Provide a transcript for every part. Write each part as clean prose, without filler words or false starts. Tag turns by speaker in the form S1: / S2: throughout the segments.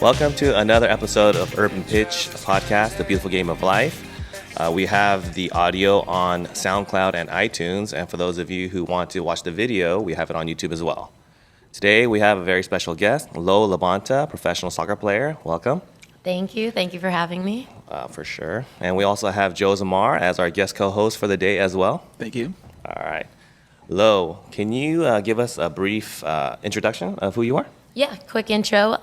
S1: Welcome to another episode of Urban Pitch, a podcast, The Beautiful Game of Life. We have the audio on SoundCloud and iTunes, and for those of you who want to watch the video, we have it on YouTube as well. Today, we have a very special guest, Lo'eau LaBonta, professional soccer player. Welcome.
S2: Thank you. Thank you for having me.
S1: For sure. And we also have Joe Zamar as our guest co-host for the day as well.
S3: Thank you.
S1: All right. Lo, can you give us a brief introduction of who you are?
S2: Yeah, quick intro.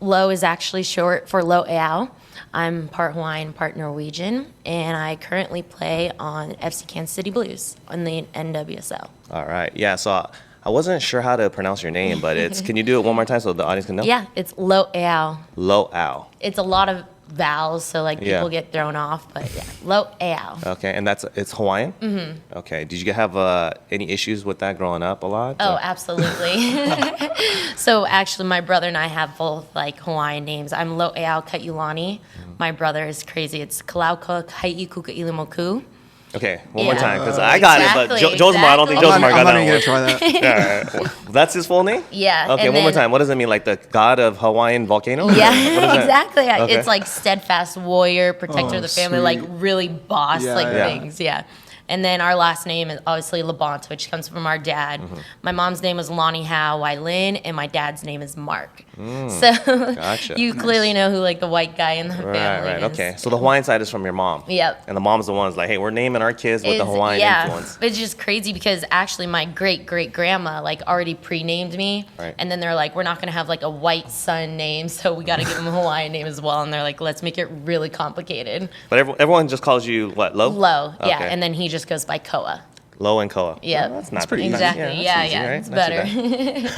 S2: Lo'eau is actually short for Lo'eau. I'm part Hawaiian, part Norwegian, and I currently play on FC Kansas City Blues in the NWSL.
S1: All right. Yeah, so I wasn't sure how to pronounce your name, but can you do it one more time so the audience can know?
S2: Yeah, it's Lo'eau.
S1: Lo'eau.
S2: It's a lot of vowels, so people get thrown off, but yeah, Lo'eau.
S1: Okay, and it's Hawaiian? Mm-hmm. Okay. Did you have any issues with that growing up a lot?
S2: Oh, absolutely. So actually, my brother and I have both Hawaiian names. I'm Lo'eau Kaiulani. Mm-hmm. My brother is crazy. It's Kalauka Kai'i Kuka Ilimoku.
S1: Okay, one more time, because I got it, but Josemar, I don't think Josemar got that one.
S3: I'm not even going to try that.
S1: All right. That's his full name?
S2: Yeah.
S1: Okay, one more time. What does it mean? Like the god of Hawaiian volcanoes?
S2: Yeah, exactly.
S1: Okay.
S2: It's like steadfast warrior, protector of the family,
S3: sweet.
S2: like really boss things. Yeah. And then our last name is obviously LaBonta, which comes from our dad. Mm-hmm. My mom's name is Lonnie Howe Wailin, and my dad's name is Mark. So
S1: gotcha.
S2: You clearly know who the white guy in the family
S1: Right.
S2: is.
S1: Okay. So the Hawaiian side is from your mom.
S2: Yep.
S1: And the mom's the one who's like, hey, we're naming our kids with the Hawaiian influence.
S2: It's just crazy because actually my great-great-grandma already pre-named me.
S1: Right.
S2: And then they're like, we're not going to have a white son name, so we got to give him a Hawaiian name as well. And they're like, let's make it really complicated.
S1: But everyone just calls you what, Lo?
S2: Low, yeah.
S1: Okay.
S2: And then he just goes by Koa.
S1: Lo and Koa.
S2: Yeah.
S1: That's
S3: pretty easy.
S2: Exactly.
S1: Yeah, that's easy, right?
S2: It's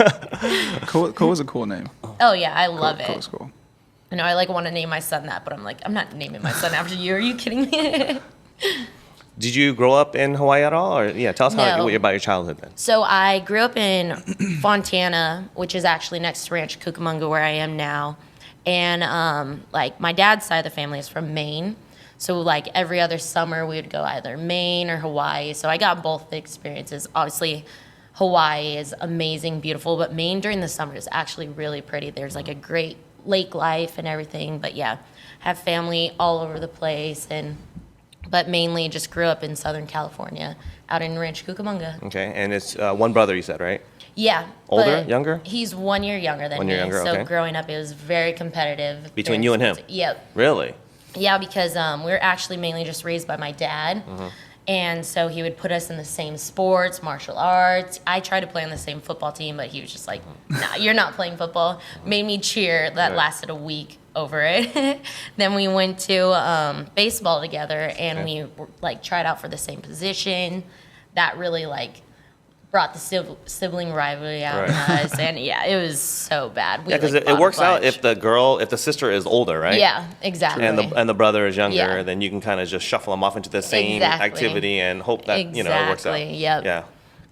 S1: Not
S2: better.
S3: Koa's a cool name.
S2: Oh, yeah, I love it.
S3: Koa's cool.
S2: I know I want to name my son that, but I'm like, I'm not naming my son after you. Are you kidding me?
S1: Did you grow up in Hawaii at all? Or tell us
S2: No.
S1: about your childhood then.
S2: So I grew up in Fontana, which is actually next to Rancho Cucamonga, where I am now. And my dad's side of the family is from Maine. So every other summer we would go either Maine or Hawaii. So I got both the experiences. Obviously, Hawaii is amazing, beautiful, but Maine during the summer is actually really pretty. There's a great lake life and everything. But yeah, have family all over the place, but mainly just grew up in Southern California, out in Rancho Cucamonga.
S1: Okay, and it's one brother you said, right?
S2: Yeah.
S1: Older, younger?
S2: He's 1 year younger than me. So growing up, it was very competitive.
S1: Between you and him?
S2: Yep.
S1: Really?
S2: Yeah, because we were actually mainly just raised by my dad. Mm-hmm. And so he would put us in the same sports, martial arts. I tried to play on the same football team, but he was just like, nah, you're not playing football. Made me cheer. That lasted a week over it. Then we went to baseball together, and we tried out for the same position. That really brought the sibling rivalry out in us, and it was so bad.
S1: Because it works out if the sister is older, right?
S2: Yeah, exactly.
S1: And the brother is younger, then you can kind of just shuffle them off into the same activity and hope that it works out.
S2: Yep.
S1: Yeah.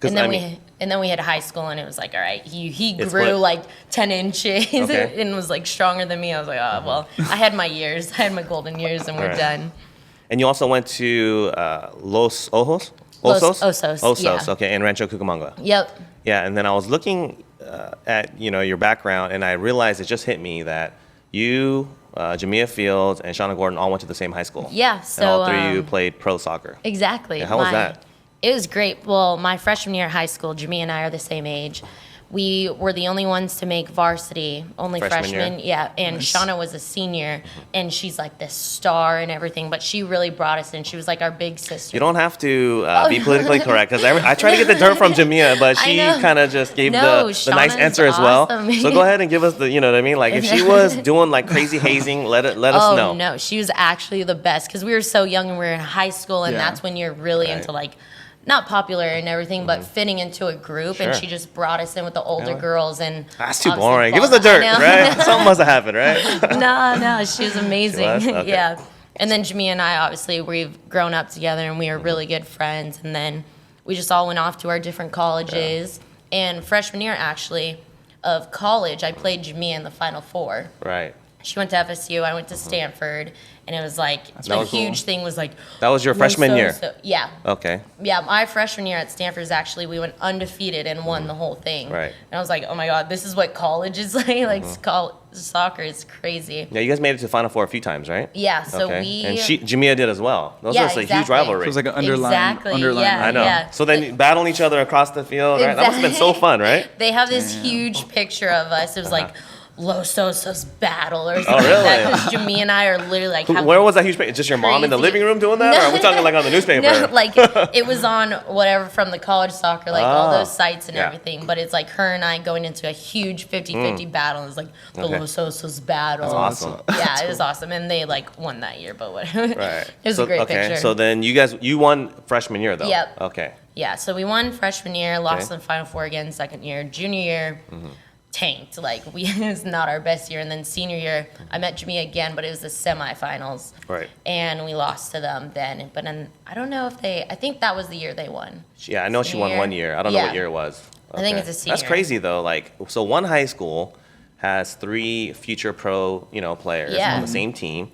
S2: And then we had high school, and it was all right. He grew 10 inches and was stronger than me. I was like, oh well, I had my years, I had my golden years, and we're done. And
S1: you also went to Los Osos.
S2: Los Osos,
S1: okay, in Rancho Cucamonga.
S2: Yep.
S1: Yeah, and then I was looking at your background, and I realized it just hit me that you, Jamia Fields, and Shauna Gordon all went to the same high school.
S2: Yeah, so
S1: and all three of you played pro soccer.
S2: Exactly.
S1: Yeah, how was that?
S2: It was great. Well, my freshman year of high school, Jamia and I are the same age. We were the only ones to make varsity, only freshmen. Yeah, and nice. Shauna was a senior, and she's this star and everything, but she really brought us in. She was our big sister.
S1: You don't don't have to be politically correct, because I try to get the dirt from Jamia, but she kind of just gave the nice answer as well. So go ahead and give us the, you know what I mean? If she was doing crazy hazing, let us know.
S2: Oh, no, she was actually the best, because we were so young and we were in high school, and that's when you're really into not popular and everything, but fitting into a group. Sure. And she just brought us in with the older girls. And
S1: that's too boring. Give us the dirt, right? Something must have happened, right?
S2: No, she was amazing.
S1: She was? Okay.
S2: Yeah. And then Jamia and I, obviously, we've grown up together, and we were really good friends. And then we just all went off to our different colleges. Yeah. And freshman year, actually, of college, I played Jamia in the Final Four.
S1: Right.
S2: She went to FSU. I went to Stanford, and it was like the huge thing was like
S1: That was your freshman year?
S2: Yeah.
S1: Okay.
S2: Yeah, my freshman year at Stanford is actually we went undefeated and won the whole thing.
S1: Right.
S2: And I was like, oh my god, this is what college is like. Like soccer is crazy.
S1: Yeah, you guys made it to Final Four a few times, right?
S2: Yeah. So
S1: Okay. And Jamia did as well. Those are a huge
S2: exactly.
S1: rivalry.
S3: So it was like an underlying.
S2: Yeah,
S1: I know.
S2: yeah.
S1: So then battling each other across the field, right? That must have been so fun, right?
S2: They have this huge picture of us. It was like Los Osos battle or something
S1: Oh, really?
S2: like that. Because Jamie and I are literally like having
S1: Where was that huge picture? Just your mom in the
S2: crazy-
S1: living room doing that? Or are we talking like on the newspaper?
S2: No, like it was on whatever from the college soccer, like all those sites and
S1: yeah.
S2: everything. But it's like her and I going into a huge 50-50 battle. It's like the
S1: Okay.
S2: Los Osos battle.
S1: That's awesome.
S2: Yeah, it was awesome. And they like won that year, but whatever.
S1: Right.
S2: It was a great picture.
S1: So then you won freshman year though.
S2: Yep.
S1: Okay.
S2: Yeah, so we won freshman year, lost
S1: Okay.
S2: in the Final Four again second year. Junior year, tanked. Like, it's not our best year. And then senior year, I met Jamia again, but it was the semifinals.
S1: Right.
S2: And we lost to them then. But then, I don't know if I think that was the year they won.
S1: Yeah, I know she won
S2: Senior.
S1: 1 year. I don't know what year it was.
S2: I think
S1: Okay.
S2: it's a senior.
S1: That's crazy though. Like, so one high school has 3 future pro, players
S2: Yeah.
S1: on the same team.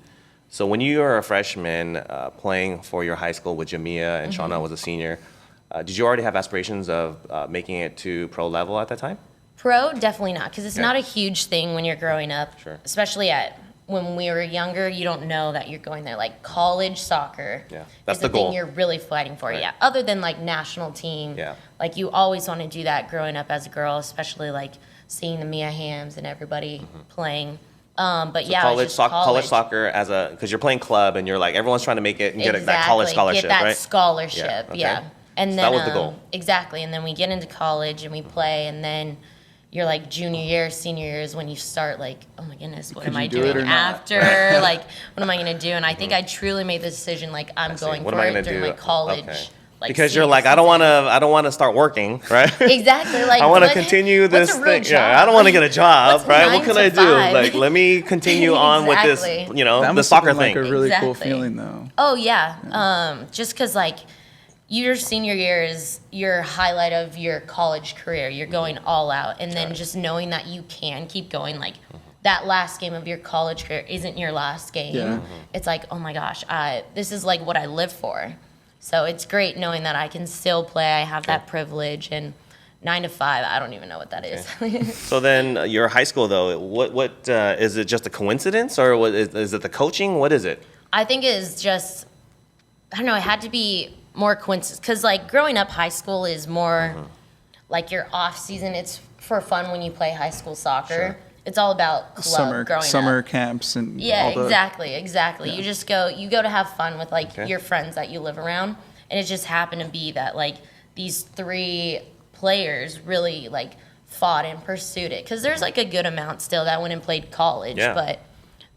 S1: So when you were a freshman playing for your high school with Jamia and
S2: Mm-hmm.
S1: Shauna was a senior, did you already have aspirations of making it to pro level at that time?
S2: Pro, definitely not, because it's
S1: Okay.
S2: not a huge thing when you're growing up.
S1: Sure.
S2: Especially when we were younger, you don't know that you're going there. Like college soccer
S1: Yeah, that's
S2: is the
S1: the goal.
S2: thing you're really fighting for.
S1: Right.
S2: Yeah, other than like national team.
S1: Yeah.
S2: Like you always want to do that growing up as a girl, especially like seeing the Mia Hams and everybody playing. But yeah, it was just
S1: college soccer because you're playing club and you're like everyone's trying to make it and get that college scholarship,
S2: get that
S1: right?
S2: scholarship,
S1: okay.
S2: yeah. And
S1: So
S2: then
S1: that was the goal.
S2: Exactly, and then we get into college and we play, and then you're like junior year, senior year is when you start like, oh my goodness, what
S3: Could
S2: am I
S3: you do it
S2: doing
S3: or not?
S2: after? Like, what am I gonna do? And I think I truly made the decision like I'm going
S1: What
S2: for
S1: am I
S2: it
S1: gonna
S2: during
S1: do?
S2: my college.
S1: Okay.
S2: Like,
S1: Because you're
S2: senior
S1: like, I
S2: season.
S1: don't want to start working, right?
S2: Exactly, like
S1: I want to
S2: what-
S1: continue this
S2: what's a real
S1: thing. Yeah,
S2: job?
S1: I don't want to get a job,
S2: What's
S1: right?
S2: 9
S1: What can
S2: to
S1: I do?
S2: 5?
S1: Like, let me continue on with this,
S2: Exactly.
S3: That
S1: the
S3: must
S1: soccer
S3: have been
S1: thing.
S3: like a really cool
S2: Exactly.
S3: feeling though.
S2: Oh yeah, just because like your senior year is your highlight of your college career. You're going all out, and then just knowing that you can keep going, like that last game of your college career isn't your last game.
S3: Yeah.
S2: It's like, oh my gosh, this is like what I live for. So it's great knowing that I can still play. I have that privilege, and 9 to 5, I don't even know what that is.
S1: So then, your high school though, what is it? Just a coincidence, or is it the coaching? What is it?
S2: I think it is just, I don't know, it had to be more coincidence. Because, like, growing up, high school is more like your off season. It's for fun when you play high school soccer.
S1: Sure.
S2: It's all about club growing
S3: summer
S2: up.
S3: camps and
S2: Yeah,
S3: all the,
S2: exactly. You just go to have fun with, like,
S1: Okay.
S2: your friends that you live around. And it just happened to be that, like, these 3 players really, like, fought and pursued it. Because there's, like, a good amount still that went and played college.
S1: Yeah.
S2: But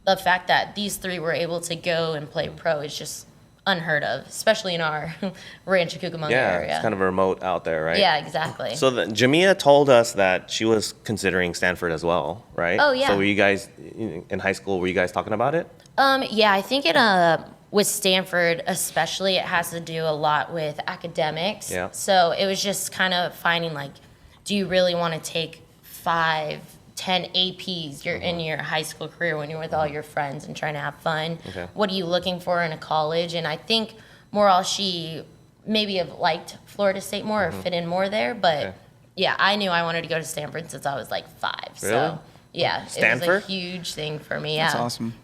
S2: the fact that these 3 were able to go and play pro is just unheard of, especially in our Rancho Cucamonga
S1: Yeah,
S2: area.
S1: it's kind of remote out there, right?
S2: Yeah, exactly.
S1: So Jamia told us that she was considering Stanford as well, right?
S2: Oh, yeah.
S1: So were you guys in high school? Were you guys talking about it?
S2: Yeah, I think it with Stanford especially, it has to do a lot with academics.
S1: Yeah.
S2: So it was just kind of finding like, do you really want to take 5, 10 APs in your high school career when you're with all your friends and trying to have fun?
S1: Okay.
S2: What are you looking for in a college? And I think more she maybe have liked Florida State more or fit in more there, but
S1: Okay.
S2: yeah, I knew I wanted to go to Stanford since I was like 5.
S1: Really?
S2: So yeah, it
S1: Stanford?
S2: was a huge thing for me. Yeah.
S3: That's awesome.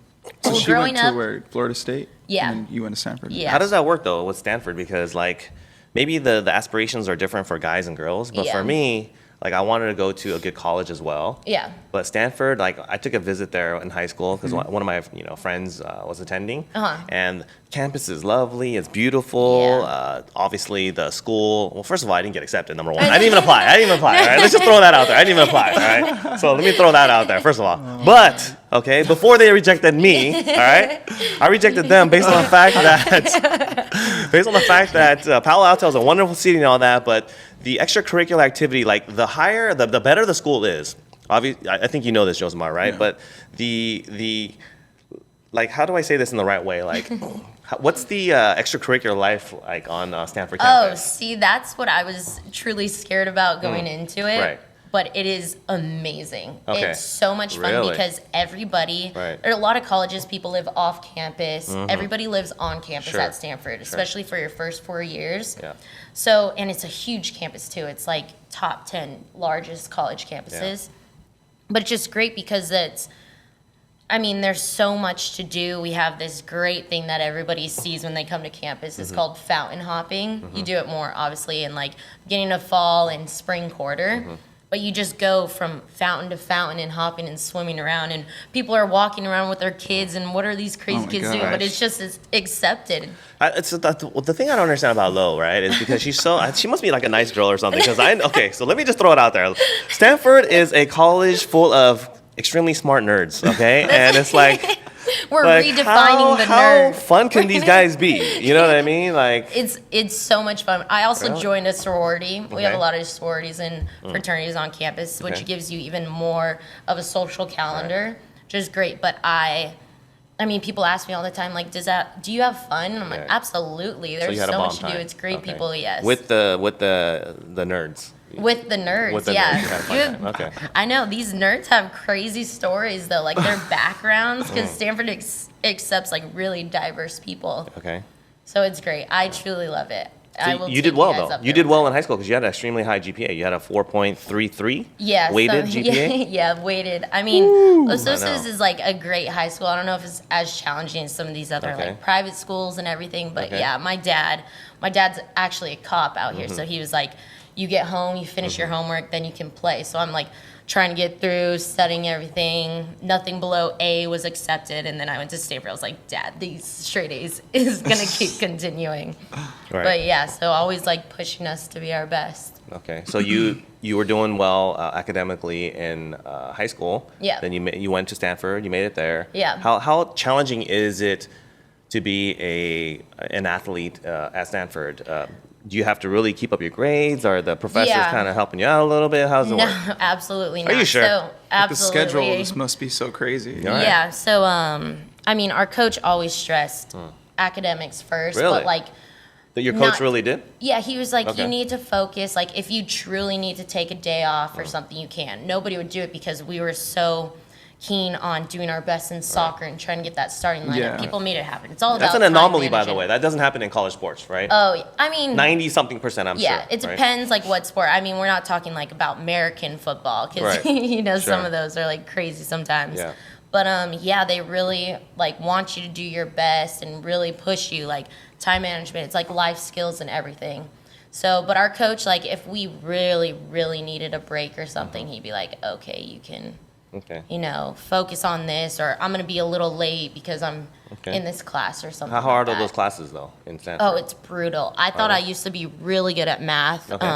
S3: So
S2: Well,
S3: she went
S2: growing
S3: to
S2: up-
S3: where? Florida State?
S2: Yeah.
S3: And then you went to Stanford?
S2: Yeah.
S1: How does that work though with Stanford? Because like maybe the aspirations are different for guys and girls, but
S2: Yeah.
S1: for me, like I wanted to go to a good college as well.
S2: Yeah.
S1: But Stanford, like I took a visit there in high school because one of my friends was attending,
S2: Uh-huh.
S1: and campus is lovely, it's beautiful.
S2: Yeah.
S1: Obviously, the school. Well, first of all, I didn't get accepted. Number one, I didn't even apply. All right, let's just throw that out there. I didn't even apply. All right, so let me throw that out there first of all. But okay, before they rejected me, all right, I rejected them based on the fact that Palo Alto is a wonderful city and all that, but the extracurricular activity, like the better the school is. Obviously, I think you know this, Josemar, right?
S3: Yeah.
S1: But the like, how do I say this in the right way? Like, what's the extracurricular life like on Stanford
S2: Oh,
S1: campus?
S2: see, that's what I was truly scared about going into it.
S1: Right.
S2: but it is amazing.
S1: Okay.
S2: It's so much fun
S1: Really?
S2: because everybody,
S1: Right.
S2: there are a lot of colleges, people live off campus. Everybody lives on campus
S1: Sure.
S2: at Stanford, especially for your first 4 years.
S1: Yeah.
S2: So, and it's a huge campus too. It's like top 10 largest college campuses. But it's just great because there's so much to do. We have this great thing that everybody sees when they come to campus. It's called fountain hopping. You do it more, obviously, in like beginning of fall and spring quarter. But you just go from fountain to fountain and hopping and swimming around. And people are walking around with their kids. And what are these crazy
S3: my
S2: kids doing? But
S3: gosh.
S2: it's accepted.
S1: The thing I don't understand about Lo, right, is because she must be like a nice girl or something. Okay, so let me just throw it out there. Stanford is a college full of extremely smart nerds, okay? And it's like,
S2: We're
S1: like
S2: redefining the
S1: how
S2: nerd.
S1: fun can these guys be? You know what I mean? Like,
S2: It's so much fun. I also
S1: Really?
S2: joined a sorority. We have
S1: Okay.
S2: a lot of sororities and fraternities on campus, which
S1: Okay.
S2: gives you even more of a social calendar, which is great. But people ask me all the time, like, do you have fun? And I'm like,
S1: Right.
S2: absolutely.
S1: so
S2: There's
S1: you had a
S2: so
S1: bomb
S2: much to do.
S1: time.
S2: It's great
S1: Okay.
S2: people, yes.
S1: With the nerds.
S2: With the nerds,
S1: With the
S2: yeah.
S1: nerds, you had a fun
S2: You
S1: time. Okay.
S2: I know these nerds have crazy stories though, like their backgrounds, because Stanford accepts like really diverse people.
S1: Okay.
S2: So it's great. I truly love it. I
S1: So
S2: will
S1: you
S2: take
S1: did well
S2: guys
S1: though.
S2: up
S1: You
S2: there
S1: did well in high school because you had an extremely high GPA. You had a 4.33
S2: Yeah,
S1: weighted
S2: so-
S1: GPA.
S2: Yeah, weighted. Los
S1: I
S2: Osos
S1: know.
S2: is like a great high school. I don't know if it's as challenging as some of these other
S1: Okay.
S2: like private schools and everything, but
S1: Okay.
S2: yeah, my dad's actually a cop out here, so he was like, you get home, you finish your homework, then you can play. So I'm like trying to get through, studying everything. Nothing below A was accepted, and then I went to Stanford. I was like, Dad, these straight A's is gonna keep continuing.
S1: Right.
S2: But yeah, so always like pushing us to be our best.
S1: Okay, so you were doing well academically in high school.
S2: Yeah.
S1: Then you went to Stanford. You made it there.
S2: Yeah.
S1: How challenging is it to be an athlete at Stanford? Do you have to really keep up your grades? Are the professors
S2: Yeah.
S1: kind of helping you out a little bit? How's it
S2: No,
S1: work?
S2: absolutely not.
S1: you sure?
S2: So
S3: The
S2: absolutely.
S3: schedule just must be so crazy.
S1: All right.
S2: Yeah. So our coach always stressed academics first,
S1: Really?
S2: but like
S1: That your coach
S2: Not-
S1: really did?
S2: yeah, he was like,
S1: Okay.
S2: you need to focus. Like, if you truly need to take a day off or something, you can. Nobody would do it because we were so keen on doing our best in soccer and trying to get that starting lineup.
S3: Yeah.
S2: People made it happen. It's all about
S1: That's an
S2: time
S1: anomaly, by the
S2: management.
S1: way. That doesn't happen in college sports, right?
S2: Oh, I mean,
S1: 90-something%, I'm sure.
S2: yeah, it
S1: right?
S2: depends like what sport. I mean, we're not talking like about American football because
S1: Right.
S2: some
S1: Sure.
S2: of those are like crazy sometimes.
S1: Yeah.
S2: But yeah, they really like want you to do your best and really push you like time management. It's like life skills and everything. So, but our coach, like if we really, really needed a break or something, he'd be like, okay, you can,
S1: Okay.
S2: focus on this, or I'm gonna be a little late because I'm
S1: Okay.
S2: in this class or something.
S1: How hard
S2: like
S1: are those
S2: that.
S1: classes, though, in Stanford?
S2: Oh, it's brutal. I thought I used to be really good at math.
S1: Okay.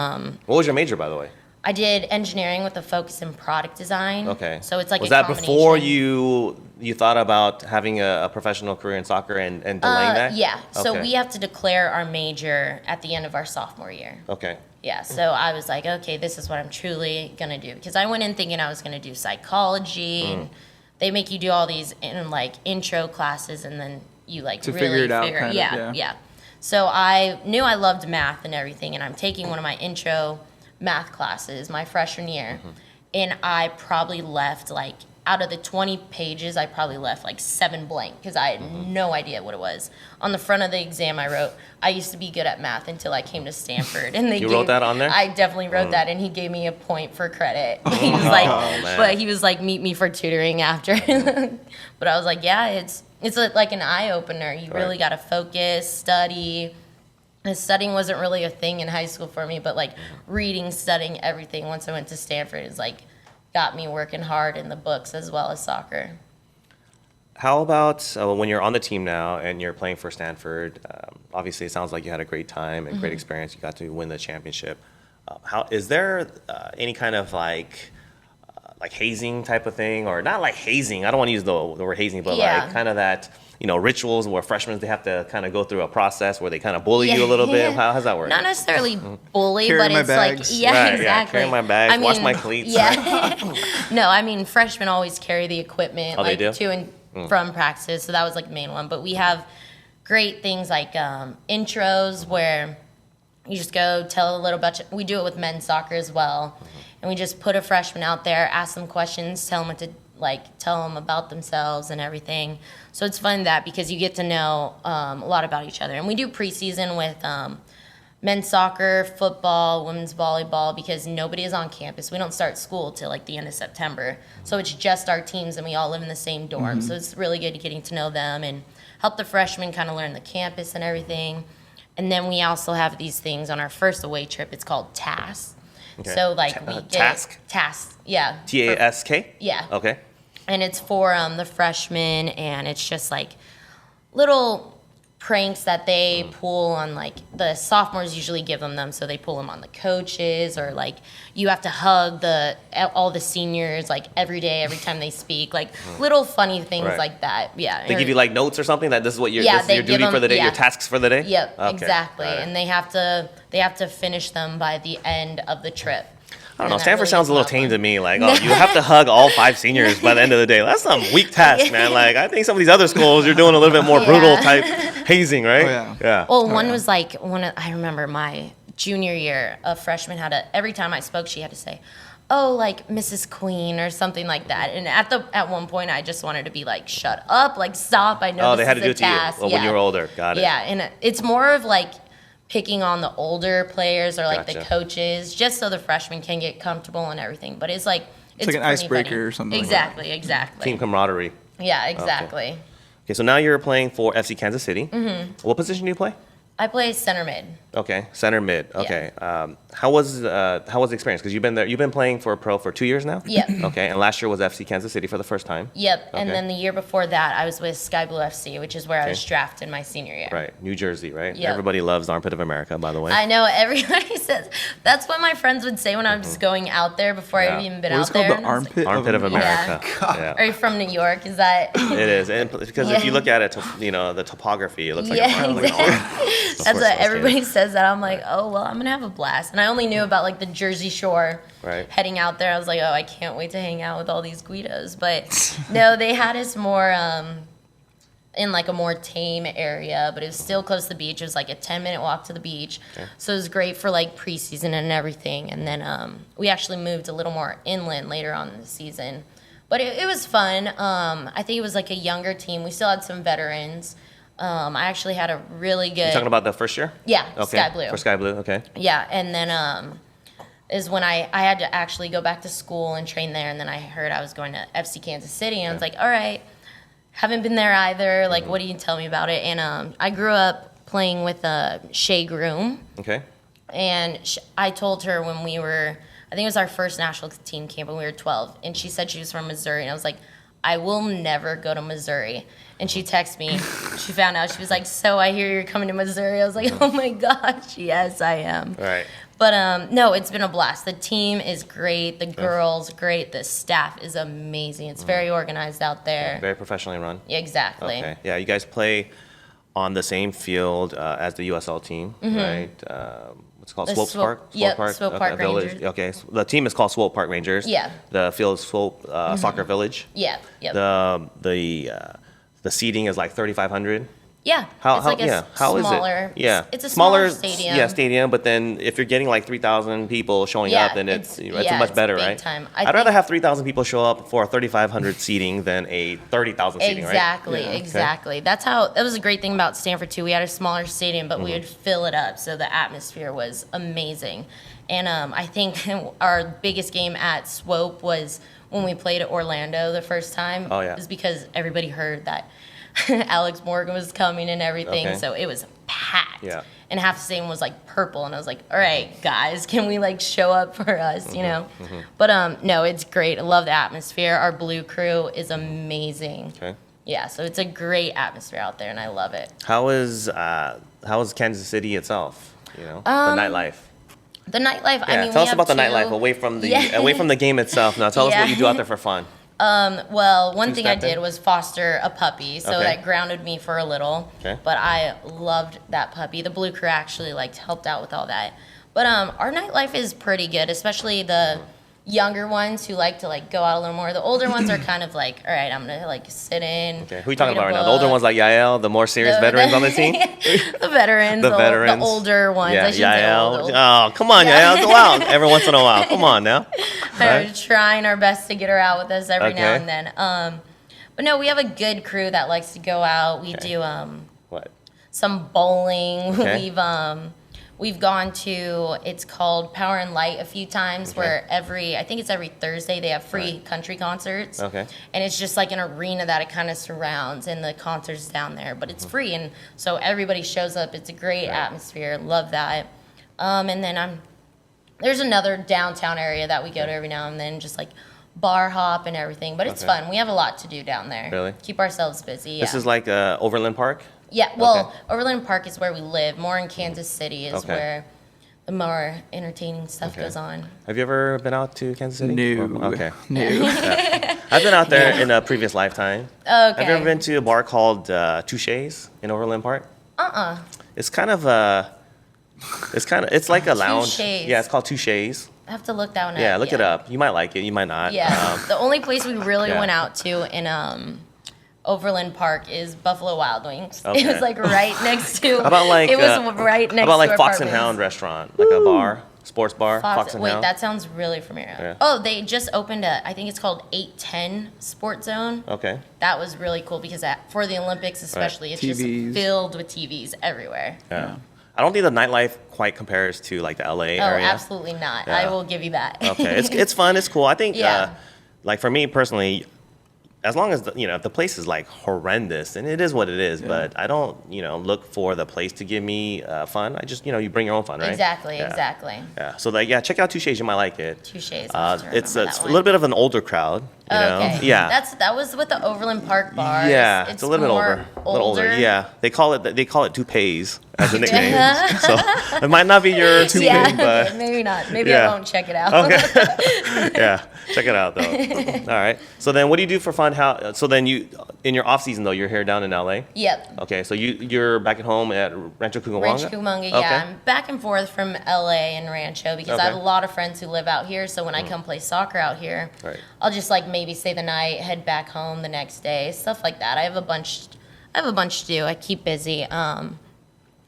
S1: What was your major, by the way?
S2: I did engineering with a focus in product design.
S1: Okay.
S2: So it's like
S1: was
S2: a
S1: that before
S2: combination.
S1: you thought about having a professional career in soccer and delaying that?
S2: Yeah. So
S1: Okay.
S2: we have to declare our major at the end of our sophomore year.
S1: Okay.
S2: Yeah. So I was like, okay, this is what I'm truly gonna do, because I went in thinking I was gonna do psychology, and they make you do all these like intro classes, and then you like
S3: To
S2: really
S3: figure it out, kind of,
S2: yeah.
S3: yeah.
S2: So I knew I loved math and everything, and I'm taking one of my intro math classes my freshman year, and I probably left like out of the 20 pages, I probably left like 7 blank because I had no idea what it was. On the front of the exam, I wrote, I used to be good at math until I came to Stanford. And they
S1: You wrote that on there?
S2: I definitely wrote that, and he gave me a point for credit. He was like,
S1: man.
S2: but he was like, meet me for tutoring after. But I was like, yeah, it's like an eye opener. You really
S1: Right.
S2: got to focus, study. And studying wasn't really a thing in high school for me, but like reading, studying, everything once I went to Stanford is like got me working hard in the books as well as soccer.
S1: How about when you're on the team now and you're playing for Stanford? Obviously, it sounds like you had a great time and great experience. You got to win the championship. How is there any kind of like hazing type of thing, or not like hazing? I don't want to use the word hazing, but
S2: Yeah.
S1: like kind of that rituals where freshmen they have to kind of go through a process where they kind of bully you a little bit. How's that work?
S2: Not necessarily bully,
S3: Carry
S2: but
S3: my
S2: it's
S3: bags.
S2: like, yeah,
S1: Right, yeah,
S2: exactly.
S1: carry my bags, wash my cleats.
S2: Yeah. No, I mean, freshmen always carry the equipment
S1: Oh, they
S2: like
S1: do?
S2: to and from practice. So that was like the main one. But we have great things like intros where you just go tell a little bunch. We do it with men's soccer as well. and we just put a freshman out there, ask them questions, tell them about themselves and everything. So it's fun because you get to know a lot about each other. And we do preseason with men's soccer, football, women's volleyball, because nobody is on campus. We don't start school till like the end of September. So it's just our teams, and we all live in the same dorm. So it's really good getting to know them and help the freshmen kind of learn the campus and everything. And then we also have these things on our first away trip. It's called TASK. Okay. So like we get TASK, yeah.
S1: TASK?
S2: Yeah.
S1: Okay.
S2: And it's for the freshmen, and it's just like little pranks that they pull on, like the sophomores usually give them, so they pull them on the coaches, or like you have to hug all the seniors like every day, every time they speak, like little funny things like that. Yeah.
S1: They give you like notes or something that this is what your duty for the day, your tasks for the day?
S2: Yep, okay. Exactly. And they have to finish them by the end of the trip.
S1: I don't know. Stanford sounds a little tame to me. Like, oh, you have to hug all 5 seniors by the end of the day. That's some weak task, man. Like, I think some of these other schools, you're doing a little bit more brutal type hazing, right?
S3: Oh, yeah.
S2: Well, one was like, I remember my junior year, a freshman every time I spoke, she had to say, oh, like Mrs. Queen or something like that. And at one point, I just wanted to be like, shut up, like stop. I know this is a task. Oh,
S1: they had to do it to you when you were older. Got it.
S2: Yeah, and it's more of like picking on the older players or like the coaches, just so the freshmen can get comfortable and everything. But it's like
S3: an icebreaker or something.
S2: Exactly.
S1: Team camaraderie.
S2: Yeah, exactly.
S1: Okay, so now you're playing for FC Kansas City. Mm-hmm. What position do you play?
S2: I play center mid.
S1: Okay, center mid. Okay, how was the experience? Because you've been playing for a pro for 2 years now.
S2: Yep.
S1: Okay, and last year was FC Kansas City for the first time.
S2: Yep, and then the year before that, I was with Sky Blue FC, which is where I was drafted my senior year.
S1: Right, New Jersey, right?
S2: Yep.
S1: Everybody loves Armpit of America, by the way.
S2: I know, everybody says, that's what my friends would say when I was just going out there before I'd even been out there.
S3: It's called the
S1: Armpit of America.
S2: Yeah. Are you from New York? Is that?
S1: It is, and because if you look at it, the topography, it looks like an arm.
S2: That's what everybody says that. I'm like, oh, well, I'm going to have a blast. And I only knew about like the Jersey Shore heading out there. I was like, oh, I can't wait to hang out with all these Guidos. But no, they had us more in like a more tame area, but it was still close to the beach. It was like a 10-minute walk to the beach. Okay. So it was great for like preseason and everything. And then we actually moved a little more inland later on in the season. But it was fun. I think it was like a younger team. We still had some veterans. I actually had a really good...
S1: You're talking about the first year?
S2: Yeah, okay. Sky Blue.
S1: For Sky Blue, okay.
S2: Yeah, and then is when I had to actually go back to school and train there, and then I heard I was going to FC Kansas City, and I was like, all right, haven't been there either. Like, what do you tell me about it? And I grew up playing with Shay Groom.
S1: Okay.
S2: And I told her when we were... I think it was our first national team camp when we were 12, and she said she was from Missouri, and I was like, I will never go to Missouri. And she texted me. She found out. She was like, so I hear you're coming to Missouri. I was like, oh, my gosh. Yes, I am.
S1: Right.
S2: But, no, it's been a blast. The team is great. The girls, great. The staff is amazing. It's very organized out there.
S1: Very professionally run.
S2: Exactly.
S1: Okay. Yeah, you guys play on the same field as the USL team, right? What's it called? Swope Park?
S2: Swope Park
S1: Village.
S2: Rangers.
S1: Okay. So the team is called Swope Park Rangers.
S2: Yeah.
S1: The field is Swope Soccer Village.
S2: Yeah. Yep.
S1: The seating is like 3,500.
S2: Yeah. How
S1: is it? Yeah.
S2: It's a smaller stadium.
S1: Yeah, stadium. But then if you're getting like 3,000 people showing up, then it's much better,
S2: big
S1: right?
S2: Time.
S1: I'd rather have 3,000 people show up for a 3,500 seating than a 30,000 seating, right?
S2: Exactly. Okay. That was a great thing about Stanford too. We had a smaller stadium, but we would fill it up, so the atmosphere was amazing. And I think our biggest game at Swope was when we played at Orlando the first time.
S1: Oh, yeah.
S2: It was because everybody heard that Alex Morgan was coming and everything, so it was packed.
S1: Yeah.
S2: And half the stadium was like purple, and I was like, all right, guys, can we like show up for us, you know? But no, it's great. I love the atmosphere. Our blue crew is amazing. Okay. Yeah, so it's a great atmosphere out there, and I love it.
S1: How is Kansas City itself? You know, the nightlife.
S2: The nightlife.
S1: Yeah,
S2: I mean,
S1: tell us about the nightlife away from the game itself. Now, tell us what you do out there for fun.
S2: Well, one thing I did was foster a puppy, so that grounded me for a little. Okay. But I loved that puppy. The Blue Crew actually helped out with all that. But our nightlife is pretty good, especially the younger ones who like to like go out a little more. The older ones are kind of like, all right, I'm gonna like sit in.
S1: Okay, who are you talking about right now? The older ones like Yael, the more serious veterans on the team?
S2: The veterans. The older ones.
S1: Yeah,
S2: I shouldn't say
S1: Yael.
S2: old.
S1: Oh, come on, Yael. Go out every once in a while. Come on now.
S2: We're trying our best to get her out with us every now and then. But no, we have a good crew that likes to go out. We do some bowling.
S1: Okay.
S2: We've gone to, it's called Power and Light a few times, where I think it's every Thursday, they have free country concerts.
S1: Okay.
S2: And it's just like an arena that it kind of surrounds, and the concerts down there, but it's free, and so everybody shows up. It's a great atmosphere. Love that. And then there's another downtown area that we go to every now and then, just like bar hop and everything, but it's fun. We have a lot to do down there.
S1: Really?
S2: Keep ourselves busy.
S1: This is like Overland Park?
S2: Yeah, well, Overland Park is where we live. More in Kansas City is where the more entertaining stuff goes on.
S1: Have you ever been out to Kansas City?
S3: No.
S1: Okay.
S3: No.
S1: I've been out there in a previous lifetime.
S2: Okay.
S1: Have you ever been to a bar called Touche's in Overland Park? It's kind of it's like a lounge.
S2: Touche's.
S1: Yeah, it's called Touche's.
S2: I have to look that one up.
S1: Yeah, look it up. You might like it. You might not.
S2: Yeah. The only place we really went out to in Overland Park is Buffalo Wild Wings.
S1: Okay.
S2: It was like right next to.
S1: How about like
S2: it was right next.
S1: How about like
S2: to
S1: Fox and
S2: apartments.
S1: Hound restaurant, like a bar, sports bar, Fox and
S2: Wait,
S1: Hound.
S2: that sounds really familiar.
S1: Yeah.
S2: Oh, they just opened I think it's called 810 Sports Zone.
S1: Okay.
S2: That was really cool because for the Olympics especially, it's
S3: TVs.
S2: just filled with TVs everywhere.
S1: Yeah. I don't think the nightlife quite compares to like the LA
S2: Oh,
S1: area.
S2: absolutely not.
S1: Yeah.
S2: I will give you that.
S1: Okay, it's fun, it's cool. I think
S2: Yeah.
S1: like for me personally, as long as if the place is like horrendous, and it is what it is, but I don't look for the place to give me fun. I just you bring your own fun, right?
S2: Exactly.
S1: Yeah. So like check out Touche's. You might like it.
S2: Touche's.
S1: It's a little bit of an older crowd. You know?
S2: Okay.
S1: Yeah.
S2: That was with the Overland Park bars.
S1: Yeah, it's a little bit
S2: more
S1: older. A little older. Yeah. They call it toupees as a nickname.
S2: Uh-huh.
S1: So it might not be your toupee,
S2: Yeah,
S1: but
S2: okay, maybe not. Maybe
S1: Yeah.
S2: I won't check it out.
S1: Okay. Yeah, check it out though. All right. So then, what do you do for fun? So then you, in your off season though, you're here down in LA.
S2: Yep.
S1: Okay. So you're back at home at Rancho Cucamonga.
S2: Rancho Cucamonga, yeah. I'm back and forth from LA and Rancho because I have a lot of friends who live out here. So when I come play soccer out here, I'll just like maybe stay the night, head back home the next day, stuff like that. I have a bunch to do. I keep busy.